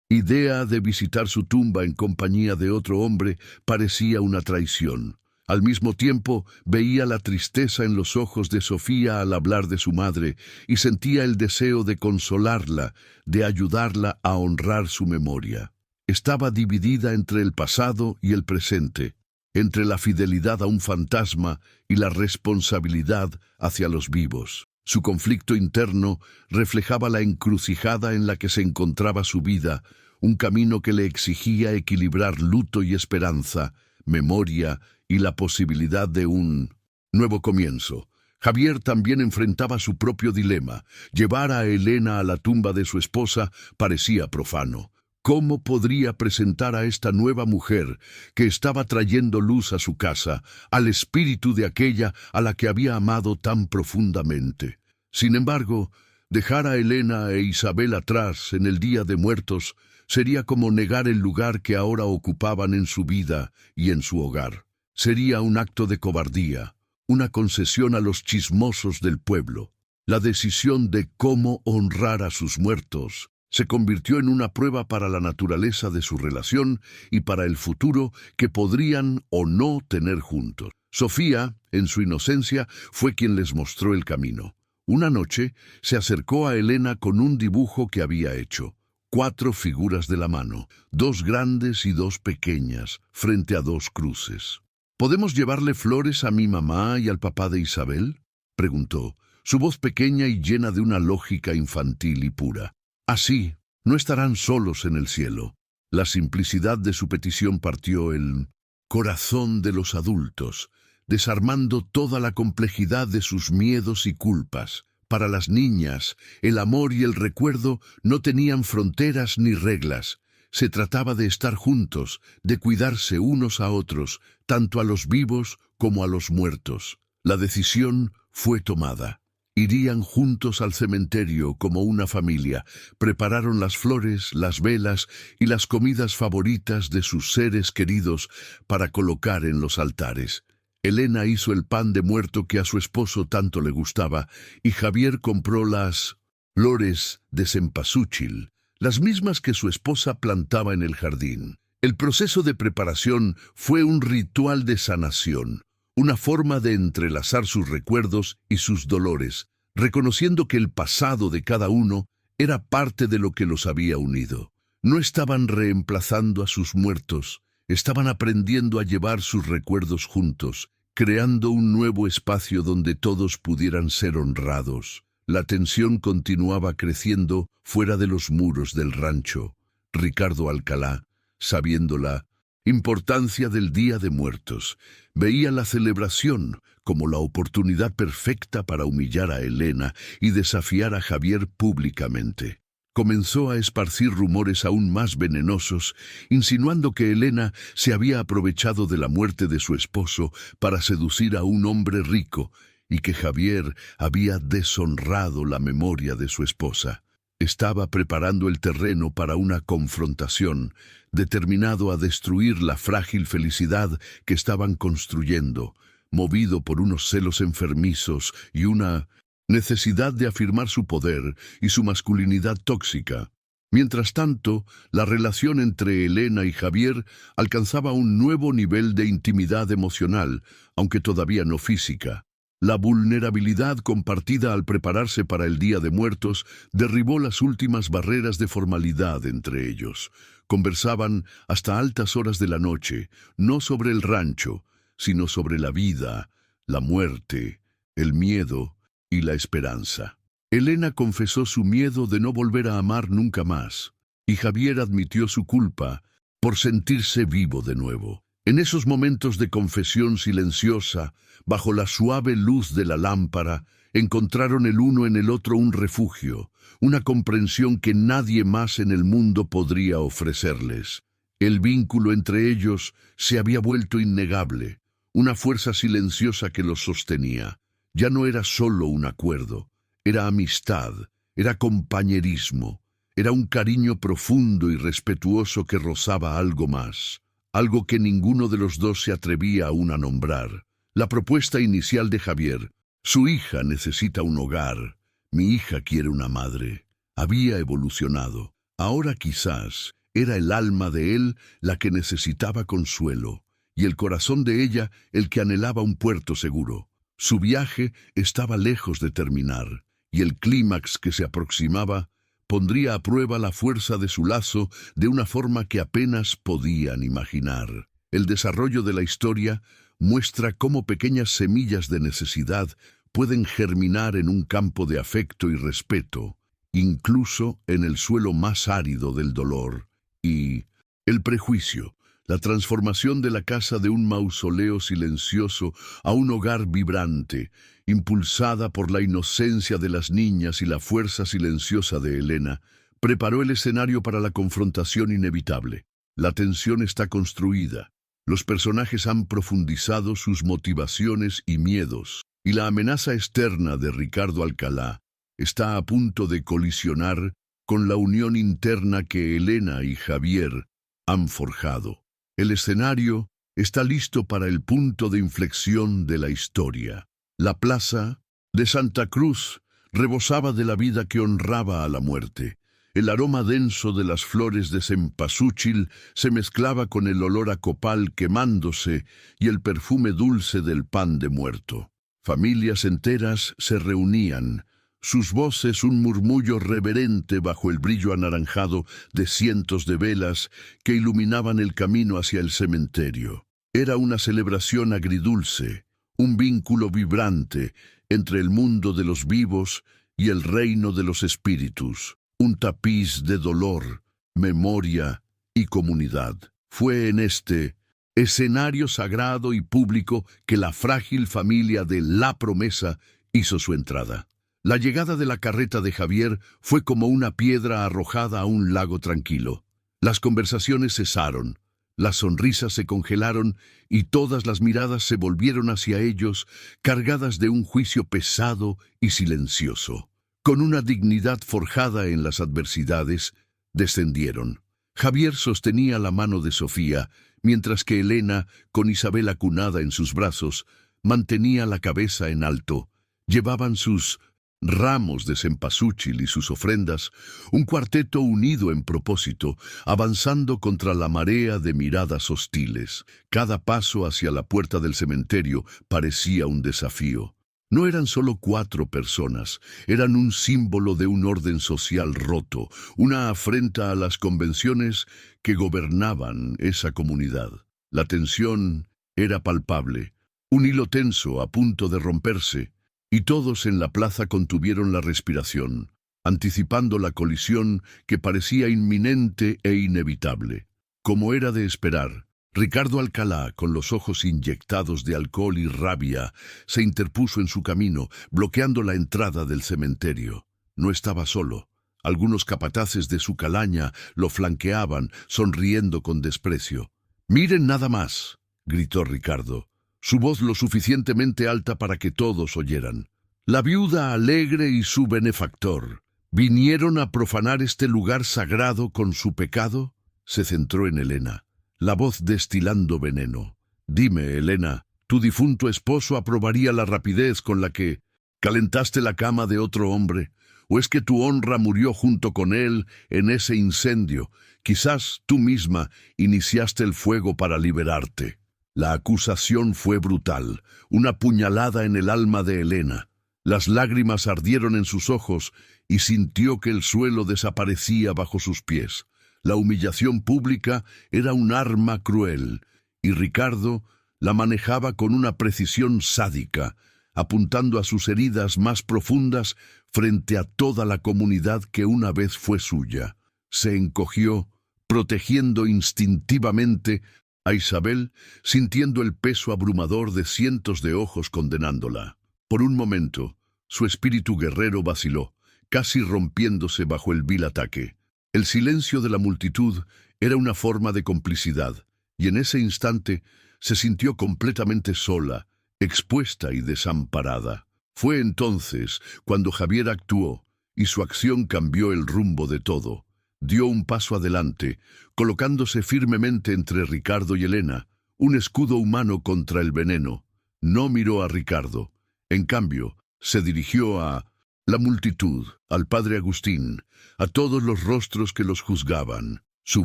[SPEAKER 1] idea de visitar su tumba en compañía de otro hombre parecía una traición. Al mismo tiempo, veía la tristeza en los ojos de Sofía al hablar de su madre y sentía el deseo de consolarla, de ayudarla a honrar su memoria. Estaba dividida entre el pasado y el presente, entre la fidelidad a un fantasma y la responsabilidad hacia los vivos. Su conflicto interno reflejaba la encrucijada en la que se encontraba su vida, un camino que le exigía equilibrar luto y esperanza, memoria y la posibilidad de un nuevo comienzo. Javier también enfrentaba su propio dilema. Llevar a Elena a la tumba de su esposa parecía profano. ¿Cómo podría presentar a esta nueva mujer que estaba trayendo luz a su casa, al espíritu de aquella a la que había amado tan profundamente? Sin embargo, dejar a Elena e Isabel atrás en el Día de Muertos sería como negar el lugar que ahora ocupaban en su vida y en su hogar. Sería un acto de cobardía, una concesión a los chismosos del pueblo. La decisión de cómo honrar a sus muertos se convirtió en una prueba para la naturaleza de su relación y para el futuro que podrían o no tener juntos. Sofía, en su inocencia, fue quien les mostró el camino. Una noche se acercó a Elena con un dibujo que había hecho. 4 figuras de la mano, 2 grandes y 2 pequeñas, frente a 2 cruces. ¿Podemos llevarle flores a mi mamá y al papá de Isabel?, preguntó, su voz pequeña y llena de una lógica infantil y pura. Así, no estarán solos en el cielo. La simplicidad de su petición partió el corazón de los adultos, desarmando toda la complejidad de sus miedos y culpas. Para las niñas, el amor y el recuerdo no tenían fronteras ni reglas. Se trataba de estar juntos, de cuidarse unos a otros, tanto a los vivos como a los muertos. La decisión fue tomada. Irían juntos al cementerio como una familia. Prepararon las flores, las velas y las comidas favoritas de sus seres queridos para colocar en los altares. Elena hizo el pan de muerto que a su esposo tanto le gustaba, y Javier compró las flores de cempasúchil, las mismas que su esposa plantaba en el jardín. El proceso de preparación fue un ritual de sanación, una forma de entrelazar sus recuerdos y sus dolores, reconociendo que el pasado de cada uno era parte de lo que los había unido. No estaban reemplazando a sus muertos, estaban aprendiendo a llevar sus recuerdos juntos, creando un nuevo espacio donde todos pudieran ser honrados. La tensión continuaba creciendo fuera de los muros del rancho. Ricardo Alcalá, sabiendo la importancia del Día de Muertos, veía la celebración como la oportunidad perfecta para humillar a Elena y desafiar a Javier públicamente. Comenzó a esparcir rumores aún más venenosos, insinuando que Elena se había aprovechado de la muerte de su esposo para seducir a un hombre rico y que Javier había deshonrado la memoria de su esposa. Estaba preparando el terreno para una confrontación, determinado a destruir la frágil felicidad que estaban construyendo, movido por unos celos enfermizos y una necesidad de afirmar su poder y su masculinidad tóxica. Mientras tanto, la relación entre Elena y Javier alcanzaba un nuevo nivel de intimidad emocional, aunque todavía no física. La vulnerabilidad compartida al prepararse para el Día de Muertos derribó las últimas barreras de formalidad entre ellos. Conversaban hasta altas horas de la noche, no sobre el rancho, sino sobre la vida, la muerte, el miedo y la esperanza. Elena confesó su miedo de no volver a amar nunca más, y Javier admitió su culpa por sentirse vivo de nuevo. En esos momentos de confesión silenciosa, bajo la suave luz de la lámpara, encontraron el uno en el otro un refugio, una comprensión que nadie más en el mundo podría ofrecerles. El vínculo entre ellos se había vuelto innegable, una fuerza silenciosa que los sostenía. Ya no era solo un acuerdo, era amistad, era compañerismo, era un cariño profundo y respetuoso que rozaba algo más, algo que ninguno de los dos se atrevía aún a nombrar. La propuesta inicial de Javier, su hija necesita un hogar, mi hija quiere una madre, había evolucionado. Ahora quizás era el alma de él la que necesitaba consuelo, y el corazón de ella el que anhelaba un puerto seguro. Su viaje estaba lejos de terminar, y el clímax que se aproximaba pondría a prueba la fuerza de su lazo de una forma que apenas podían imaginar. El desarrollo de la historia muestra cómo pequeñas semillas de necesidad pueden germinar en un campo de afecto y respeto, incluso en el suelo más árido del dolor. Y el prejuicio, la transformación de la casa de un mausoleo silencioso a un hogar vibrante, impulsada por la inocencia de las niñas y la fuerza silenciosa de Elena, preparó el escenario para la confrontación inevitable. La tensión está construida, los personajes han profundizado sus motivaciones y miedos, y la amenaza externa de Ricardo Alcalá está a punto de colisionar con la unión interna que Elena y Javier han forjado. El escenario está listo para el punto de inflexión de la historia. La plaza de Santa Cruz rebosaba de la vida que honraba a la muerte. El aroma denso de las flores de cempasúchil se mezclaba con el olor a copal quemándose y el perfume dulce del pan de muerto. Familias enteras se reunían, sus voces un murmullo reverente bajo el brillo anaranjado de cientos de velas que iluminaban el camino hacia el cementerio. Era una celebración agridulce, un vínculo vibrante entre el mundo de los vivos y el reino de los espíritus, un tapiz de dolor, memoria y comunidad. Fue en este escenario sagrado y público que la frágil familia de La Promesa hizo su entrada. La llegada de la carreta de Javier fue como una piedra arrojada a un lago tranquilo. Las conversaciones cesaron, las sonrisas se congelaron y todas las miradas se volvieron hacia ellos, cargadas de un juicio pesado y silencioso. Con una dignidad forjada en las adversidades, descendieron. Javier sostenía la mano de Sofía, mientras que Elena, con Isabel acunada en sus brazos, mantenía la cabeza en alto. Llevaban sus ramos de cempasúchil y sus ofrendas, un cuarteto unido en propósito, avanzando contra la marea de miradas hostiles. Cada paso hacia la puerta del cementerio parecía un desafío. No eran solo 4 personas, eran un símbolo de un orden social roto, una afrenta a las convenciones que gobernaban esa comunidad. La tensión era palpable, un hilo tenso a punto de romperse, y todos en la plaza contuvieron la respiración, anticipando la colisión que parecía inminente e inevitable. Como era de esperar, Ricardo Alcalá, con los ojos inyectados de alcohol y rabia, se interpuso en su camino, bloqueando la entrada del cementerio. No estaba solo. Algunos capataces de su calaña lo flanqueaban, sonriendo con desprecio. «Miren nada más», gritó Ricardo, su voz lo suficientemente alta para que todos oyeran. «La viuda alegre y su benefactor, ¿vinieron a profanar este lugar sagrado con su pecado?». Se centró en Elena, la voz destilando veneno. «Dime, Elena, ¿tu difunto esposo aprobaría la rapidez con la que calentaste la cama de otro hombre? ¿O es que tu honra murió junto con él en ese incendio? Quizás tú misma iniciaste el fuego para liberarte». La acusación fue brutal, una puñalada en el alma de Elena. Las lágrimas ardieron en sus ojos y sintió que el suelo desaparecía bajo sus pies. La humillación pública era un arma cruel, y Ricardo la manejaba con una precisión sádica, apuntando a sus heridas más profundas frente a toda la comunidad que una vez fue suya. Se encogió, protegiendo instintivamente a Isabel, sintiendo el peso abrumador de cientos de ojos condenándola. Por un momento, su espíritu guerrero vaciló, casi rompiéndose bajo el vil ataque. El silencio de la multitud era una forma de complicidad, y en ese instante se sintió completamente sola, expuesta y desamparada. Fue entonces cuando Javier actuó, y su acción cambió el rumbo de todo. Dio un paso adelante, colocándose firmemente entre Ricardo y Elena, un escudo humano contra el veneno. No miró a Ricardo. En cambio, se dirigió a la multitud, al padre Agustín, a todos los rostros que los juzgaban. Su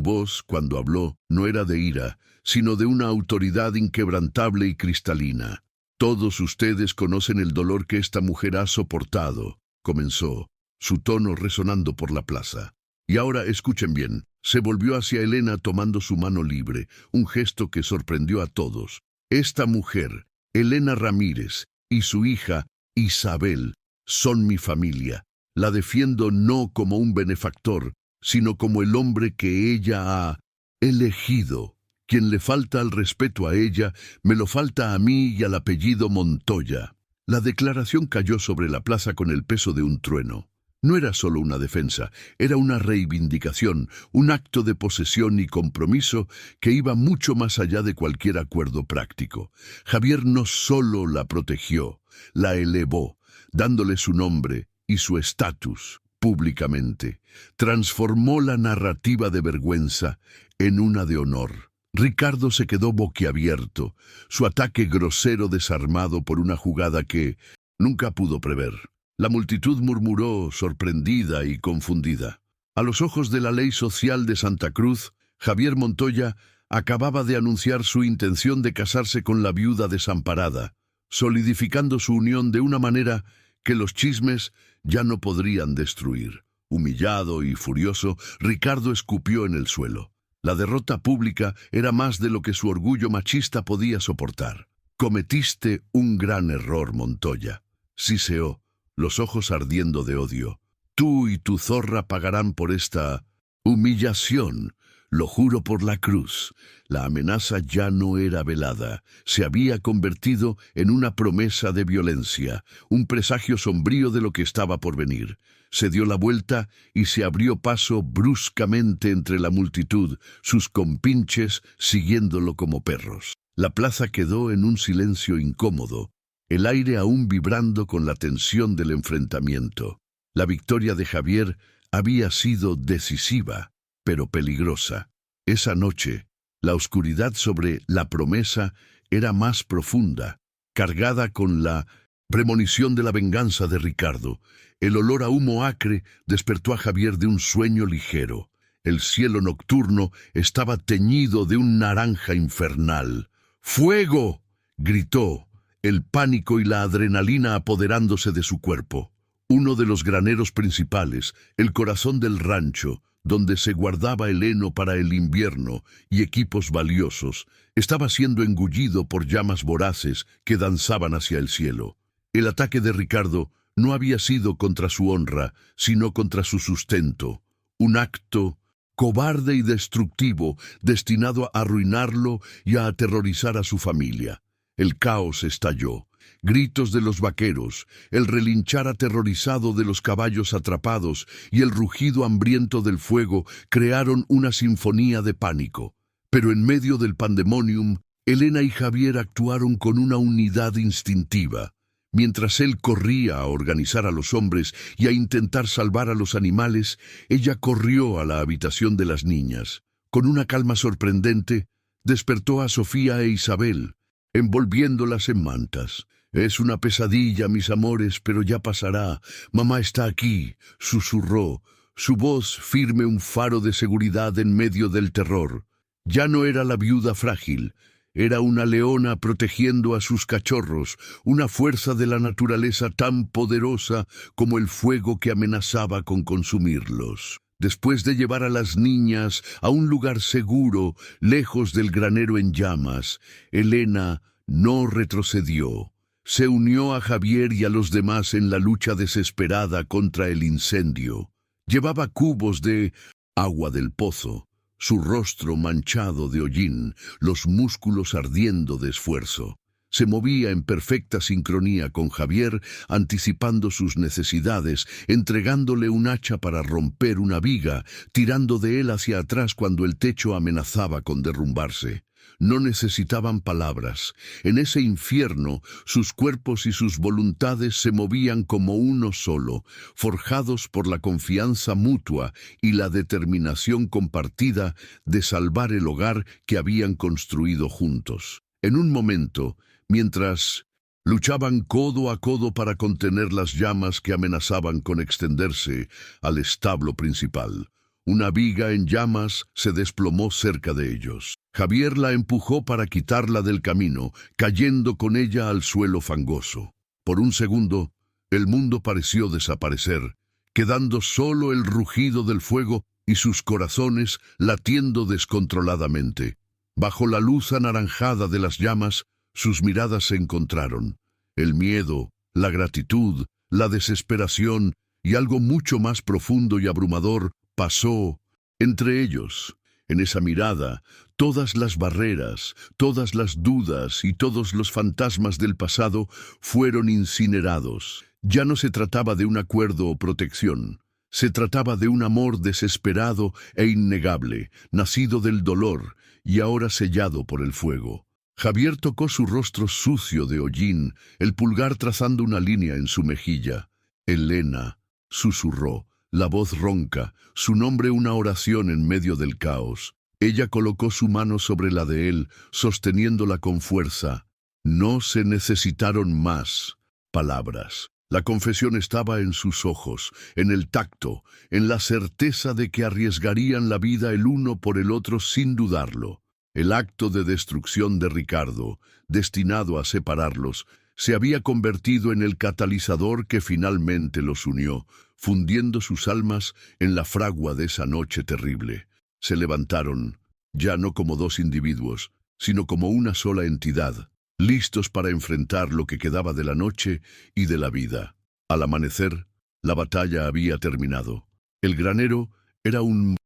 [SPEAKER 1] voz, cuando habló, no era de ira, sino de una autoridad inquebrantable y cristalina. «Todos ustedes conocen el dolor que esta mujer ha soportado», comenzó, su tono resonando por la plaza. «Y ahora escuchen bien». Se volvió hacia Elena tomando su mano libre, un gesto que sorprendió a todos. «Esta mujer, Elena Ramírez, y su hija, Isabel, son mi familia. La defiendo no como un benefactor, sino como el hombre que ella ha elegido. Quien le falta al respeto a ella, me lo falta a mí y al apellido Montoya». La declaración cayó sobre la plaza con el peso de un trueno. No era solo una defensa, era una reivindicación, un acto de posesión y compromiso que iba mucho más allá de cualquier acuerdo práctico. Javier no solo la protegió, la elevó, dándole su nombre y su estatus públicamente. Transformó la narrativa de vergüenza en una de honor. Ricardo se quedó boquiabierto, su ataque grosero desarmado por una jugada que nunca pudo prever. La multitud murmuró, sorprendida y confundida. A los ojos de la ley social de Santa Cruz, Javier Montoya acababa de anunciar su intención de casarse con la viuda desamparada, solidificando su unión de una manera que los chismes ya no podrían destruir. Humillado y furioso, Ricardo escupió en el suelo. La derrota pública era más de lo que su orgullo machista podía soportar. «Cometiste un gran error, Montoya», siseó, los ojos ardiendo de odio. «Tú y tu zorra pagarán por esta humillación. Lo juro por la cruz. La amenaza ya no era velada. Se había convertido en una promesa de violencia, un presagio sombrío de lo que estaba por venir. Se dio la vuelta y se abrió paso bruscamente entre la multitud, sus compinches siguiéndolo como perros. La plaza quedó en un silencio incómodo, el aire aún vibrando con la tensión del enfrentamiento. La victoria de Javier había sido decisiva, pero peligrosa. Esa noche, la oscuridad sobre la promesa era más profunda, cargada con la premonición de la venganza de Ricardo. El olor a humo acre despertó a Javier de un sueño ligero. El cielo nocturno estaba teñido de un naranja infernal. ¡Fuego!, gritó, el pánico y la adrenalina apoderándose de su cuerpo. Uno de los graneros principales, el corazón del rancho, donde se guardaba el heno para el invierno y equipos valiosos, estaba siendo engullido por llamas voraces que danzaban hacia el cielo. El ataque de Ricardo no había sido contra su honra, sino contra su sustento. Un acto cobarde y destructivo, destinado a arruinarlo y a aterrorizar a su familia. El caos estalló. Gritos de los vaqueros, el relinchar aterrorizado de los caballos atrapados y el rugido hambriento del fuego crearon una sinfonía de pánico. Pero en medio del pandemonium, Elena y Javier actuaron con una unidad instintiva. Mientras él corría a organizar a los hombres y a intentar salvar a los animales, ella corrió a la habitación de las niñas. Con una calma sorprendente, despertó a Sofía e Isabel, envolviéndolas en mantas. «Es una pesadilla, mis amores, pero ya pasará. Mamá está aquí», susurró, su voz firme un faro de seguridad en medio del terror. Ya no era la viuda frágil, era una leona protegiendo a sus cachorros, una fuerza de la naturaleza tan poderosa como el fuego que amenazaba con consumirlos. Después de llevar a las niñas a un lugar seguro, lejos del granero en llamas, Elena no retrocedió. Se unió a Javier y a los demás en la lucha desesperada contra el incendio. Llevaba cubos de agua del pozo, su rostro manchado de hollín, los músculos ardiendo de esfuerzo. Se movía en perfecta sincronía con Javier, anticipando sus necesidades, entregándole un hacha para romper una viga, tirando de él hacia atrás cuando el techo amenazaba con derrumbarse. No necesitaban palabras. En ese infierno, sus cuerpos y sus voluntades se movían como uno solo, forjados por la confianza mutua y la determinación compartida de salvar el hogar que habían construido juntos. En un momento, mientras luchaban codo a codo para contener las llamas que amenazaban con extenderse al establo principal, una viga en llamas se desplomó cerca de ellos. Javier la empujó para quitarla del camino, cayendo con ella al suelo fangoso. Por un segundo, el mundo pareció desaparecer, quedando solo el rugido del fuego y sus corazones latiendo descontroladamente. Bajo la luz anaranjada de las llamas, sus miradas se encontraron. El miedo, la gratitud, la desesperación y algo mucho más profundo y abrumador pasó entre ellos. En esa mirada, todas las barreras, todas las dudas y todos los fantasmas del pasado fueron incinerados. Ya no se trataba de un acuerdo o protección. Se trataba de un amor desesperado e innegable, nacido del dolor y ahora sellado por el fuego. Javier tocó su rostro sucio de hollín, el pulgar trazando una línea en su mejilla. «Elena», susurró, la voz ronca, su nombre una oración en medio del caos. Ella colocó su mano sobre la de él, sosteniéndola con fuerza. No se necesitaron más palabras. La confesión estaba en sus ojos, en el tacto, en la certeza de que arriesgarían la vida el uno por el otro sin dudarlo. El acto de destrucción de Ricardo, destinado a separarlos, se había convertido en el catalizador que finalmente los unió, fundiendo sus almas en la fragua de esa noche terrible. Se levantaron, ya no como dos individuos, sino como una sola entidad, listos para enfrentar lo que quedaba de la noche y de la vida. Al amanecer, la batalla había terminado. El granero era un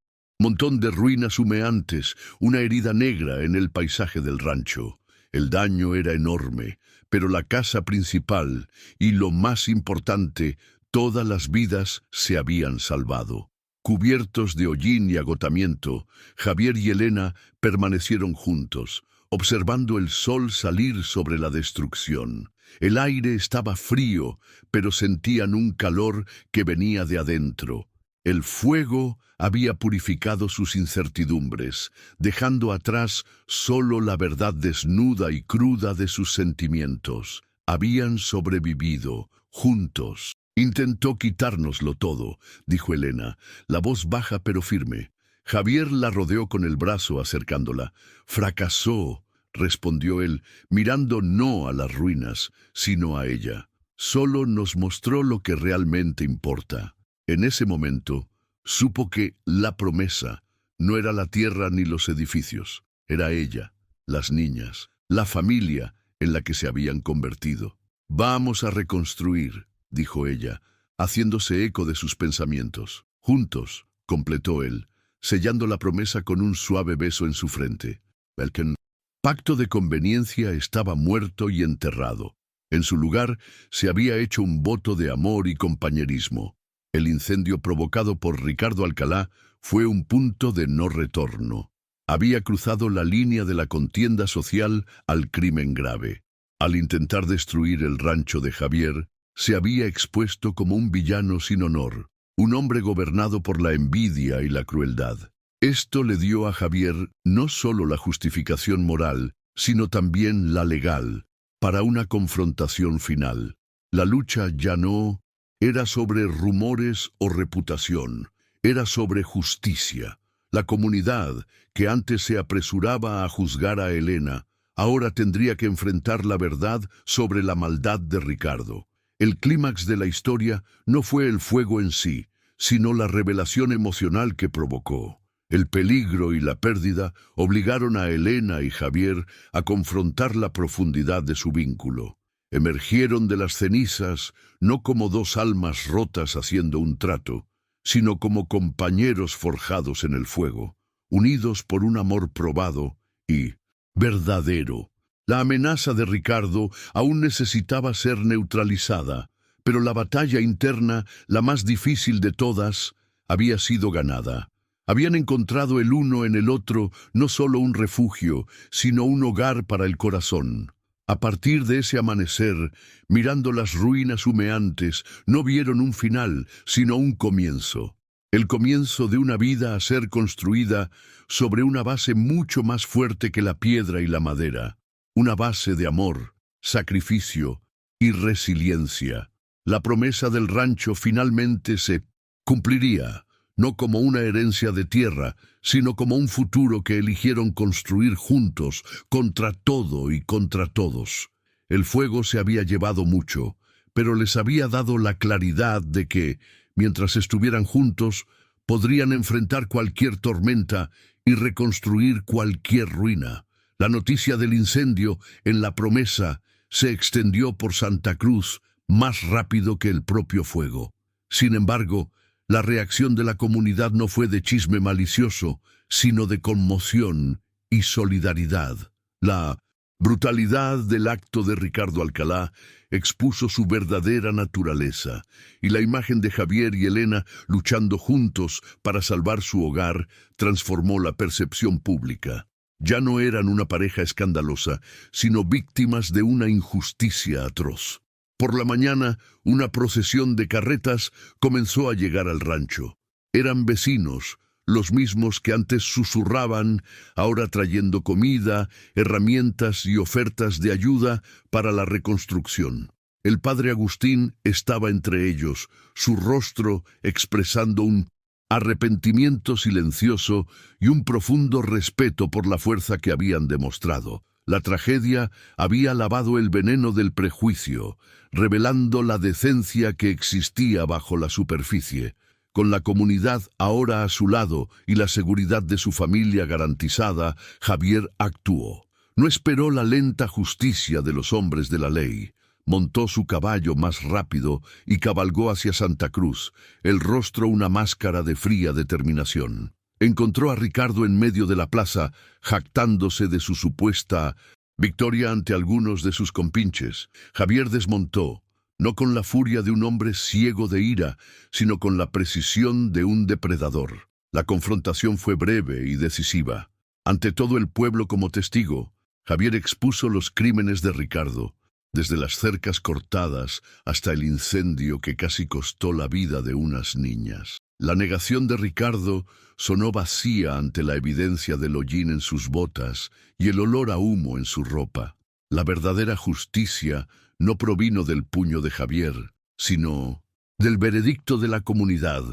[SPEAKER 1] Montón de ruinas humeantes, una herida negra en el paisaje del rancho. El daño era enorme, pero la casa principal, y lo más importante, todas las vidas se habían salvado. Cubiertos de hollín y agotamiento, Javier y Elena permanecieron juntos, observando el sol salir sobre la destrucción. El aire estaba frío, pero sentían un calor que venía de adentro. El fuego había purificado sus incertidumbres, dejando atrás solo la verdad desnuda y cruda de sus sentimientos. Habían sobrevivido, juntos. Intentó quitárnoslo todo, dijo Elena, la voz baja pero firme. Javier la rodeó con el brazo acercándola. Fracasó, respondió él, mirando no a las ruinas, sino a ella. Solo nos mostró lo que realmente importa. En ese momento, supo que la promesa no era la tierra ni los edificios, era ella, las niñas, la familia en la que se habían convertido. Vamos a reconstruir, dijo ella, haciéndose eco de sus pensamientos. Juntos, completó él, sellando la promesa con un suave beso en su frente. El pacto de conveniencia estaba muerto y enterrado. En su lugar se había hecho un voto de amor y compañerismo. El incendio provocado por Ricardo Alcalá fue un punto de no retorno. Había cruzado la línea de la contienda social al crimen grave. Al intentar destruir el rancho de Javier, se había expuesto como un villano sin honor, un hombre gobernado por la envidia y la crueldad. Esto le dio a Javier no solo la justificación moral, sino también la legal, para una confrontación final. La lucha ya no era sobre rumores o reputación, era sobre justicia. La comunidad, que antes se apresuraba a juzgar a Elena, ahora tendría que enfrentar la verdad sobre la maldad de Ricardo. El clímax de la historia no fue el fuego en sí, sino la revelación emocional que provocó. El peligro y la pérdida obligaron a Elena y Javier a confrontar la profundidad de su vínculo. Emergieron de las cenizas no como dos almas rotas haciendo un trato, sino como compañeros forjados en el fuego, unidos por un amor probado y verdadero. La amenaza de Ricardo aún necesitaba ser neutralizada, pero la batalla interna, la más difícil de todas, había sido ganada. Habían encontrado el uno en el otro no solo un refugio, sino un hogar para el corazón. A partir de ese amanecer, mirando las ruinas humeantes, no vieron un final, sino un comienzo. El comienzo de una vida a ser construida sobre una base mucho más fuerte que la piedra y la madera. Una base de amor, sacrificio y resiliencia. La promesa del rancho finalmente se cumpliría, no como una herencia de tierra, sino como un futuro que eligieron construir juntos, contra todo y contra todos. El fuego se había llevado mucho, pero les había dado la claridad de que, mientras estuvieran juntos, podrían enfrentar cualquier tormenta y reconstruir cualquier ruina. La noticia del incendio en La Promesa se extendió por Santa Cruz más rápido que el propio fuego. Sin embargo, la reacción de la comunidad no fue de chisme malicioso, sino de conmoción y solidaridad. La brutalidad del acto de Ricardo Alcalá expuso su verdadera naturaleza, y la imagen de Javier y Elena luchando juntos para salvar su hogar transformó la percepción pública. Ya no eran una pareja escandalosa, sino víctimas de una injusticia atroz. Por la mañana, una procesión de carretas comenzó a llegar al rancho. Eran vecinos, los mismos que antes susurraban, ahora trayendo comida, herramientas y ofertas de ayuda para la reconstrucción. El padre Agustín estaba entre ellos, su rostro expresando un arrepentimiento silencioso y un profundo respeto por la fuerza que habían demostrado. La tragedia había lavado el veneno del prejuicio, revelando la decencia que existía bajo la superficie. Con la comunidad ahora a su lado y la seguridad de su familia garantizada, Javier actuó. No esperó la lenta justicia de los hombres de la ley. Montó su caballo más rápido y cabalgó hacia Santa Cruz, el rostro una máscara de fría determinación. encontró a Ricardo en medio de la plaza, jactándose de su supuesta victoria ante algunos de sus compinches. Javier desmontó, no con la furia de un hombre ciego de ira, sino con la precisión de un depredador. La confrontación fue breve y decisiva. Ante todo el pueblo como testigo, Javier expuso los crímenes de Ricardo, desde las cercas cortadas hasta el incendio que casi costó la vida de unas niñas. La negación de Ricardo sonó vacía ante la evidencia del hollín en sus botas y el olor a humo en su ropa. La verdadera justicia no provino del puño de Javier, sino del veredicto de la comunidad.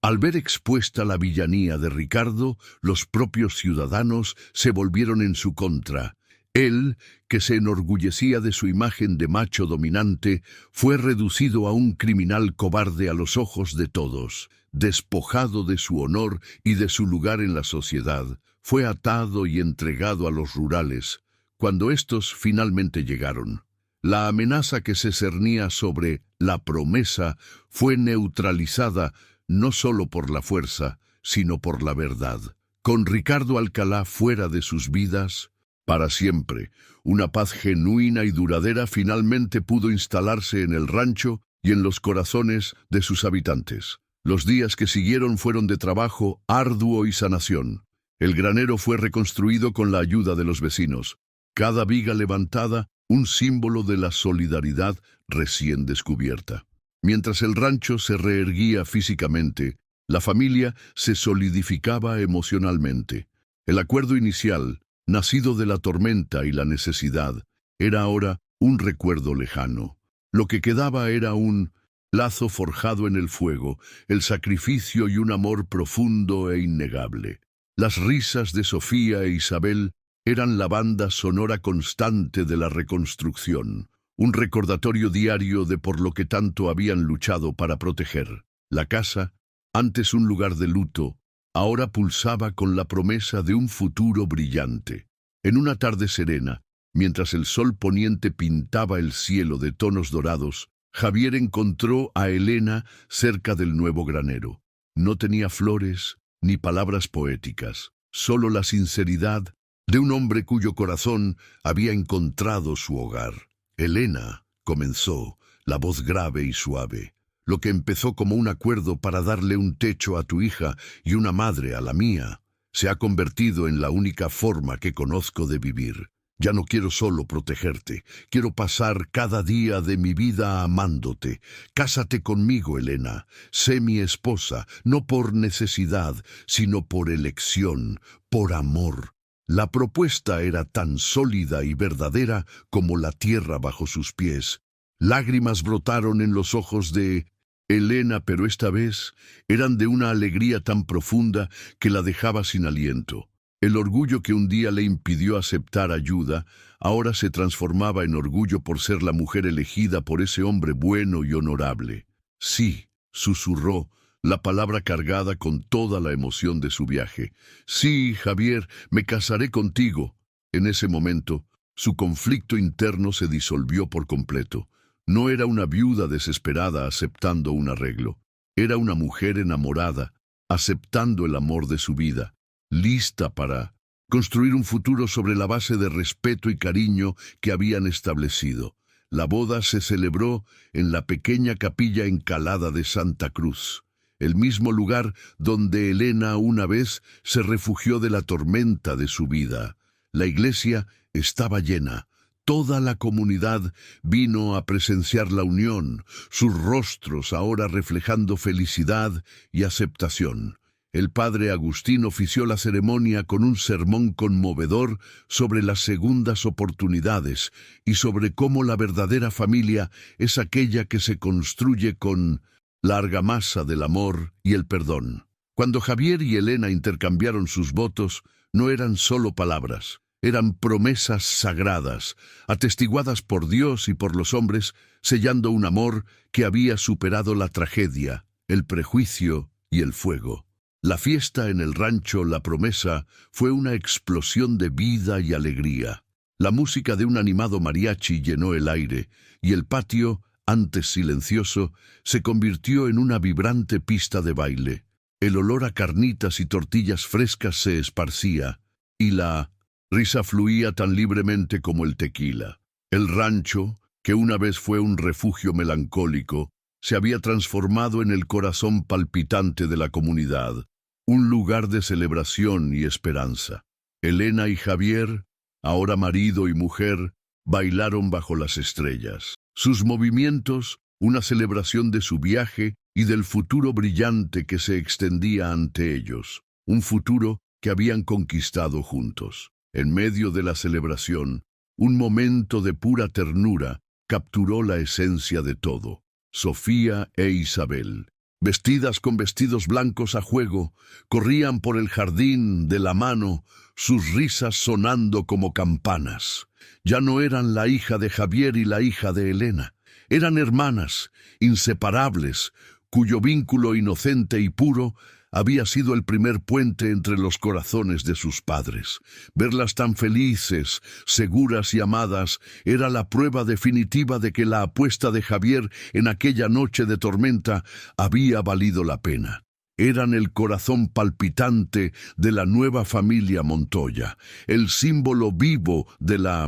[SPEAKER 1] Al ver expuesta la villanía de Ricardo, los propios ciudadanos se volvieron en su contra. Él, que se enorgullecía de su imagen de macho dominante, fue reducido a un criminal cobarde a los ojos de todos. Despojado de su honor y de su lugar en la sociedad, fue atado y entregado a los rurales, cuando estos finalmente llegaron. La amenaza que se cernía sobre la promesa fue neutralizada no solo por la fuerza, sino por la verdad. Con Ricardo Alcalá fuera de sus vidas, para siempre, una paz genuina y duradera finalmente pudo instalarse en el rancho y en los corazones de sus habitantes. Los días que siguieron fueron de trabajo arduo y sanación. El granero fue reconstruido con la ayuda de los vecinos. Cada viga levantada, un símbolo de la solidaridad recién descubierta. Mientras el rancho se reerguía físicamente, la familia se solidificaba emocionalmente. El acuerdo inicial, nacido de la tormenta y la necesidad, era ahora un recuerdo lejano. Lo que quedaba era un lazo forjado en el fuego, el sacrificio y un amor profundo e innegable. Las risas de Sofía e Isabel eran la banda sonora constante de la reconstrucción, un recordatorio diario de por lo que tanto habían luchado para proteger. La casa, antes un lugar de luto, ahora pulsaba con la promesa de un futuro brillante. En una tarde serena, mientras el sol poniente pintaba el cielo de tonos dorados, Javier encontró a Elena cerca del nuevo granero. No tenía flores ni palabras poéticas, solo la sinceridad de un hombre cuyo corazón había encontrado su hogar. Elena, comenzó, la voz grave y suave. Lo que empezó como un acuerdo para darle un techo a tu hija y una madre a la mía, se ha convertido en la única forma que conozco de vivir. Ya no quiero solo protegerte, quiero pasar cada día de mi vida amándote. Cásate conmigo, Elena. Sé mi esposa, no por necesidad, sino por elección, por amor. La propuesta era tan sólida y verdadera como la tierra bajo sus pies. Lágrimas brotaron en los ojos de Elena, pero esta vez eran de una alegría tan profunda que la dejaba sin aliento. El orgullo que un día le impidió aceptar ayuda, ahora se transformaba en orgullo por ser la mujer elegida por ese hombre bueno y honorable. Sí, susurró, la palabra cargada con toda la emoción de su viaje. Sí, Javier, me casaré contigo. En ese momento, su conflicto interno se disolvió por completo. No era una viuda desesperada aceptando un arreglo. Era una mujer enamorada, aceptando el amor de su vida, lista para construir un futuro sobre la base de respeto y cariño que habían establecido. La boda se celebró en la pequeña capilla encalada de Santa Cruz, el mismo lugar donde Elena una vez se refugió de la tormenta de su vida. La iglesia estaba llena. Toda la comunidad vino a presenciar la unión, sus rostros ahora reflejando felicidad y aceptación. El padre Agustín ofició la ceremonia con un sermón conmovedor sobre las segundas oportunidades y sobre cómo la verdadera familia es aquella que se construye con la argamasa del amor y el perdón. Cuando Javier y Elena intercambiaron sus votos, no eran solo palabras, eran promesas sagradas, atestiguadas por Dios y por los hombres, sellando un amor que había superado la tragedia, el prejuicio y el fuego. La fiesta en el rancho La Promesa fue una explosión de vida y alegría. La música de un animado mariachi llenó el aire, y el patio, antes silencioso, se convirtió en una vibrante pista de baile. El olor a carnitas y tortillas frescas se esparcía, y la risa fluía tan libremente como el tequila. El rancho, que una vez fue un refugio melancólico, se había transformado en el corazón palpitante de la comunidad, un lugar de celebración y esperanza. Elena y Javier, ahora marido y mujer, bailaron bajo las estrellas. Sus movimientos, una celebración de su viaje y del futuro brillante que se extendía ante ellos, un futuro que habían conquistado juntos. En medio de la celebración, un momento de pura ternura capturó la esencia de todo. Sofía e Isabel, vestidas con vestidos blancos a juego, corrían por el jardín de la mano, sus risas sonando como campanas. Ya no eran la hija de Javier y la hija de Elena. Eran hermanas, inseparables, cuyo vínculo inocente y puro había sido el primer puente entre los corazones de sus padres. Verlas tan felices, seguras y amadas era la prueba definitiva de que la apuesta de Javier en aquella noche de tormenta había valido la pena. Eran el corazón palpitante de la nueva familia Montoya, el símbolo vivo de la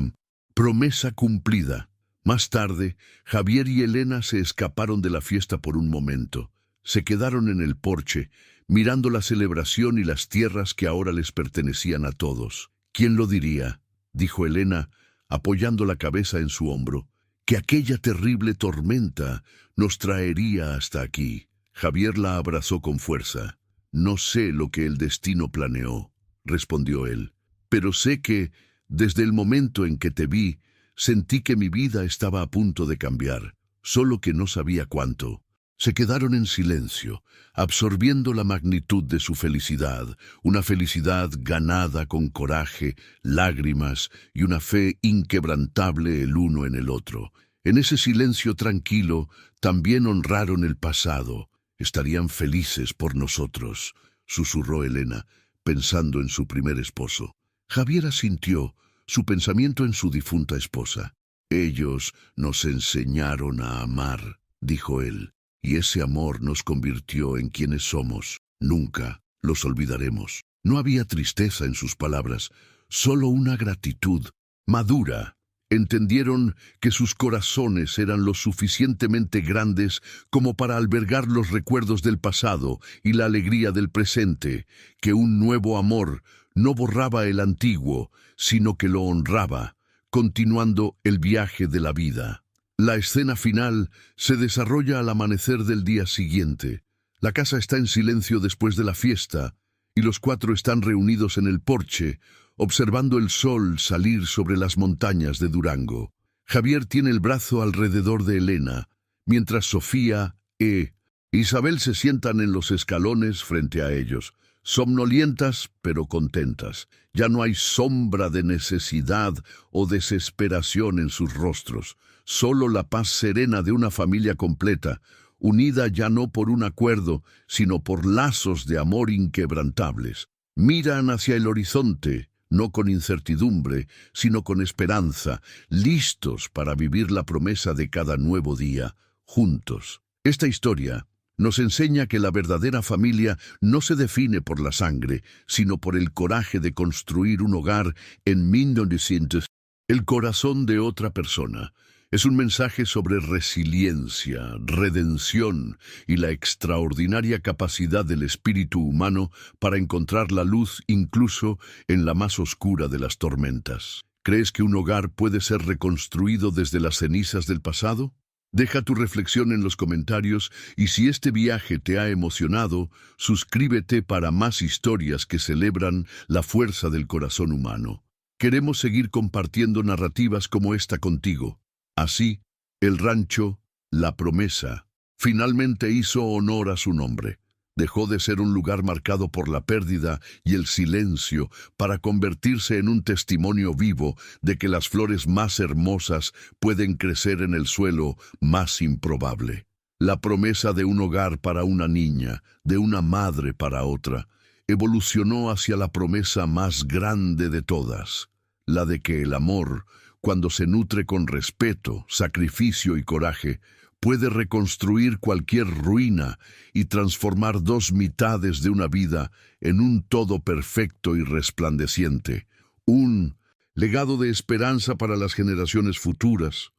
[SPEAKER 1] promesa cumplida. Más tarde, Javier y Elena se escaparon de la fiesta por un momento. Se quedaron en el porche, mirando la celebración y las tierras que ahora les pertenecían a todos. ¿Quién lo diría?, dijo Elena, apoyando la cabeza en su hombro, que aquella terrible tormenta nos traería hasta aquí. Javier la abrazó con fuerza. No sé lo que el destino planeó, respondió él, pero sé que, desde el momento en que te vi, sentí que mi vida estaba a punto de cambiar, solo que no sabía cuánto. Se quedaron en silencio, absorbiendo la magnitud de su felicidad, una felicidad ganada con coraje, lágrimas y una fe inquebrantable el uno en el otro. En ese silencio tranquilo también honraron el pasado. Estarían felices por nosotros, susurró Elena, pensando en su primer esposo. Javier asintió, su pensamiento en su difunta esposa. Ellos nos enseñaron a amar, dijo él. Y ese amor nos convirtió en quienes somos. Nunca los olvidaremos. No había tristeza en sus palabras, solo una gratitud madura. Entendieron que sus corazones eran lo suficientemente grandes como para albergar los recuerdos del pasado y la alegría del presente, que un nuevo amor no borraba el antiguo, sino que lo honraba, continuando el viaje de la vida. La escena final se desarrolla al amanecer del día siguiente. La casa está en silencio después de la fiesta, y los cuatro están reunidos en el porche, observando el sol salir sobre las montañas de Durango. Javier tiene el brazo alrededor de Elena, mientras Sofía e Isabel se sientan en los escalones frente a ellos, somnolientas pero contentas. Ya no hay sombra de necesidad o desesperación en sus rostros. Solo la paz serena de una familia completa, unida ya no por un acuerdo, sino por lazos de amor inquebrantables. Miran hacia el horizonte, no con incertidumbre, sino con esperanza, listos para vivir la promesa de cada nuevo día, juntos. Esta historia nos enseña que la verdadera familia no se define por la sangre, sino por el coraje de construir un hogar en 1900. El corazón de otra persona. Es un mensaje sobre resiliencia, redención y la extraordinaria capacidad del espíritu humano para encontrar la luz incluso en la más oscura de las tormentas. ¿Crees que un hogar puede ser reconstruido desde las cenizas del pasado? Deja tu reflexión en los comentarios y si este viaje te ha emocionado, suscríbete para más historias que celebran la fuerza del corazón humano. Queremos seguir compartiendo narrativas como esta contigo. Así, el rancho, La Promesa, finalmente hizo honor a su nombre. Dejó de ser un lugar marcado por la pérdida y el silencio para convertirse en un testimonio vivo de que las flores más hermosas pueden crecer en el suelo más improbable. La promesa de un hogar para una niña, de una madre para otra, evolucionó hacia la promesa más grande de todas, la de que el amor, cuando se nutre con respeto, sacrificio y coraje, puede reconstruir cualquier ruina y transformar dos mitades de una vida en un todo perfecto y resplandeciente. Un legado de esperanza para las generaciones futuras.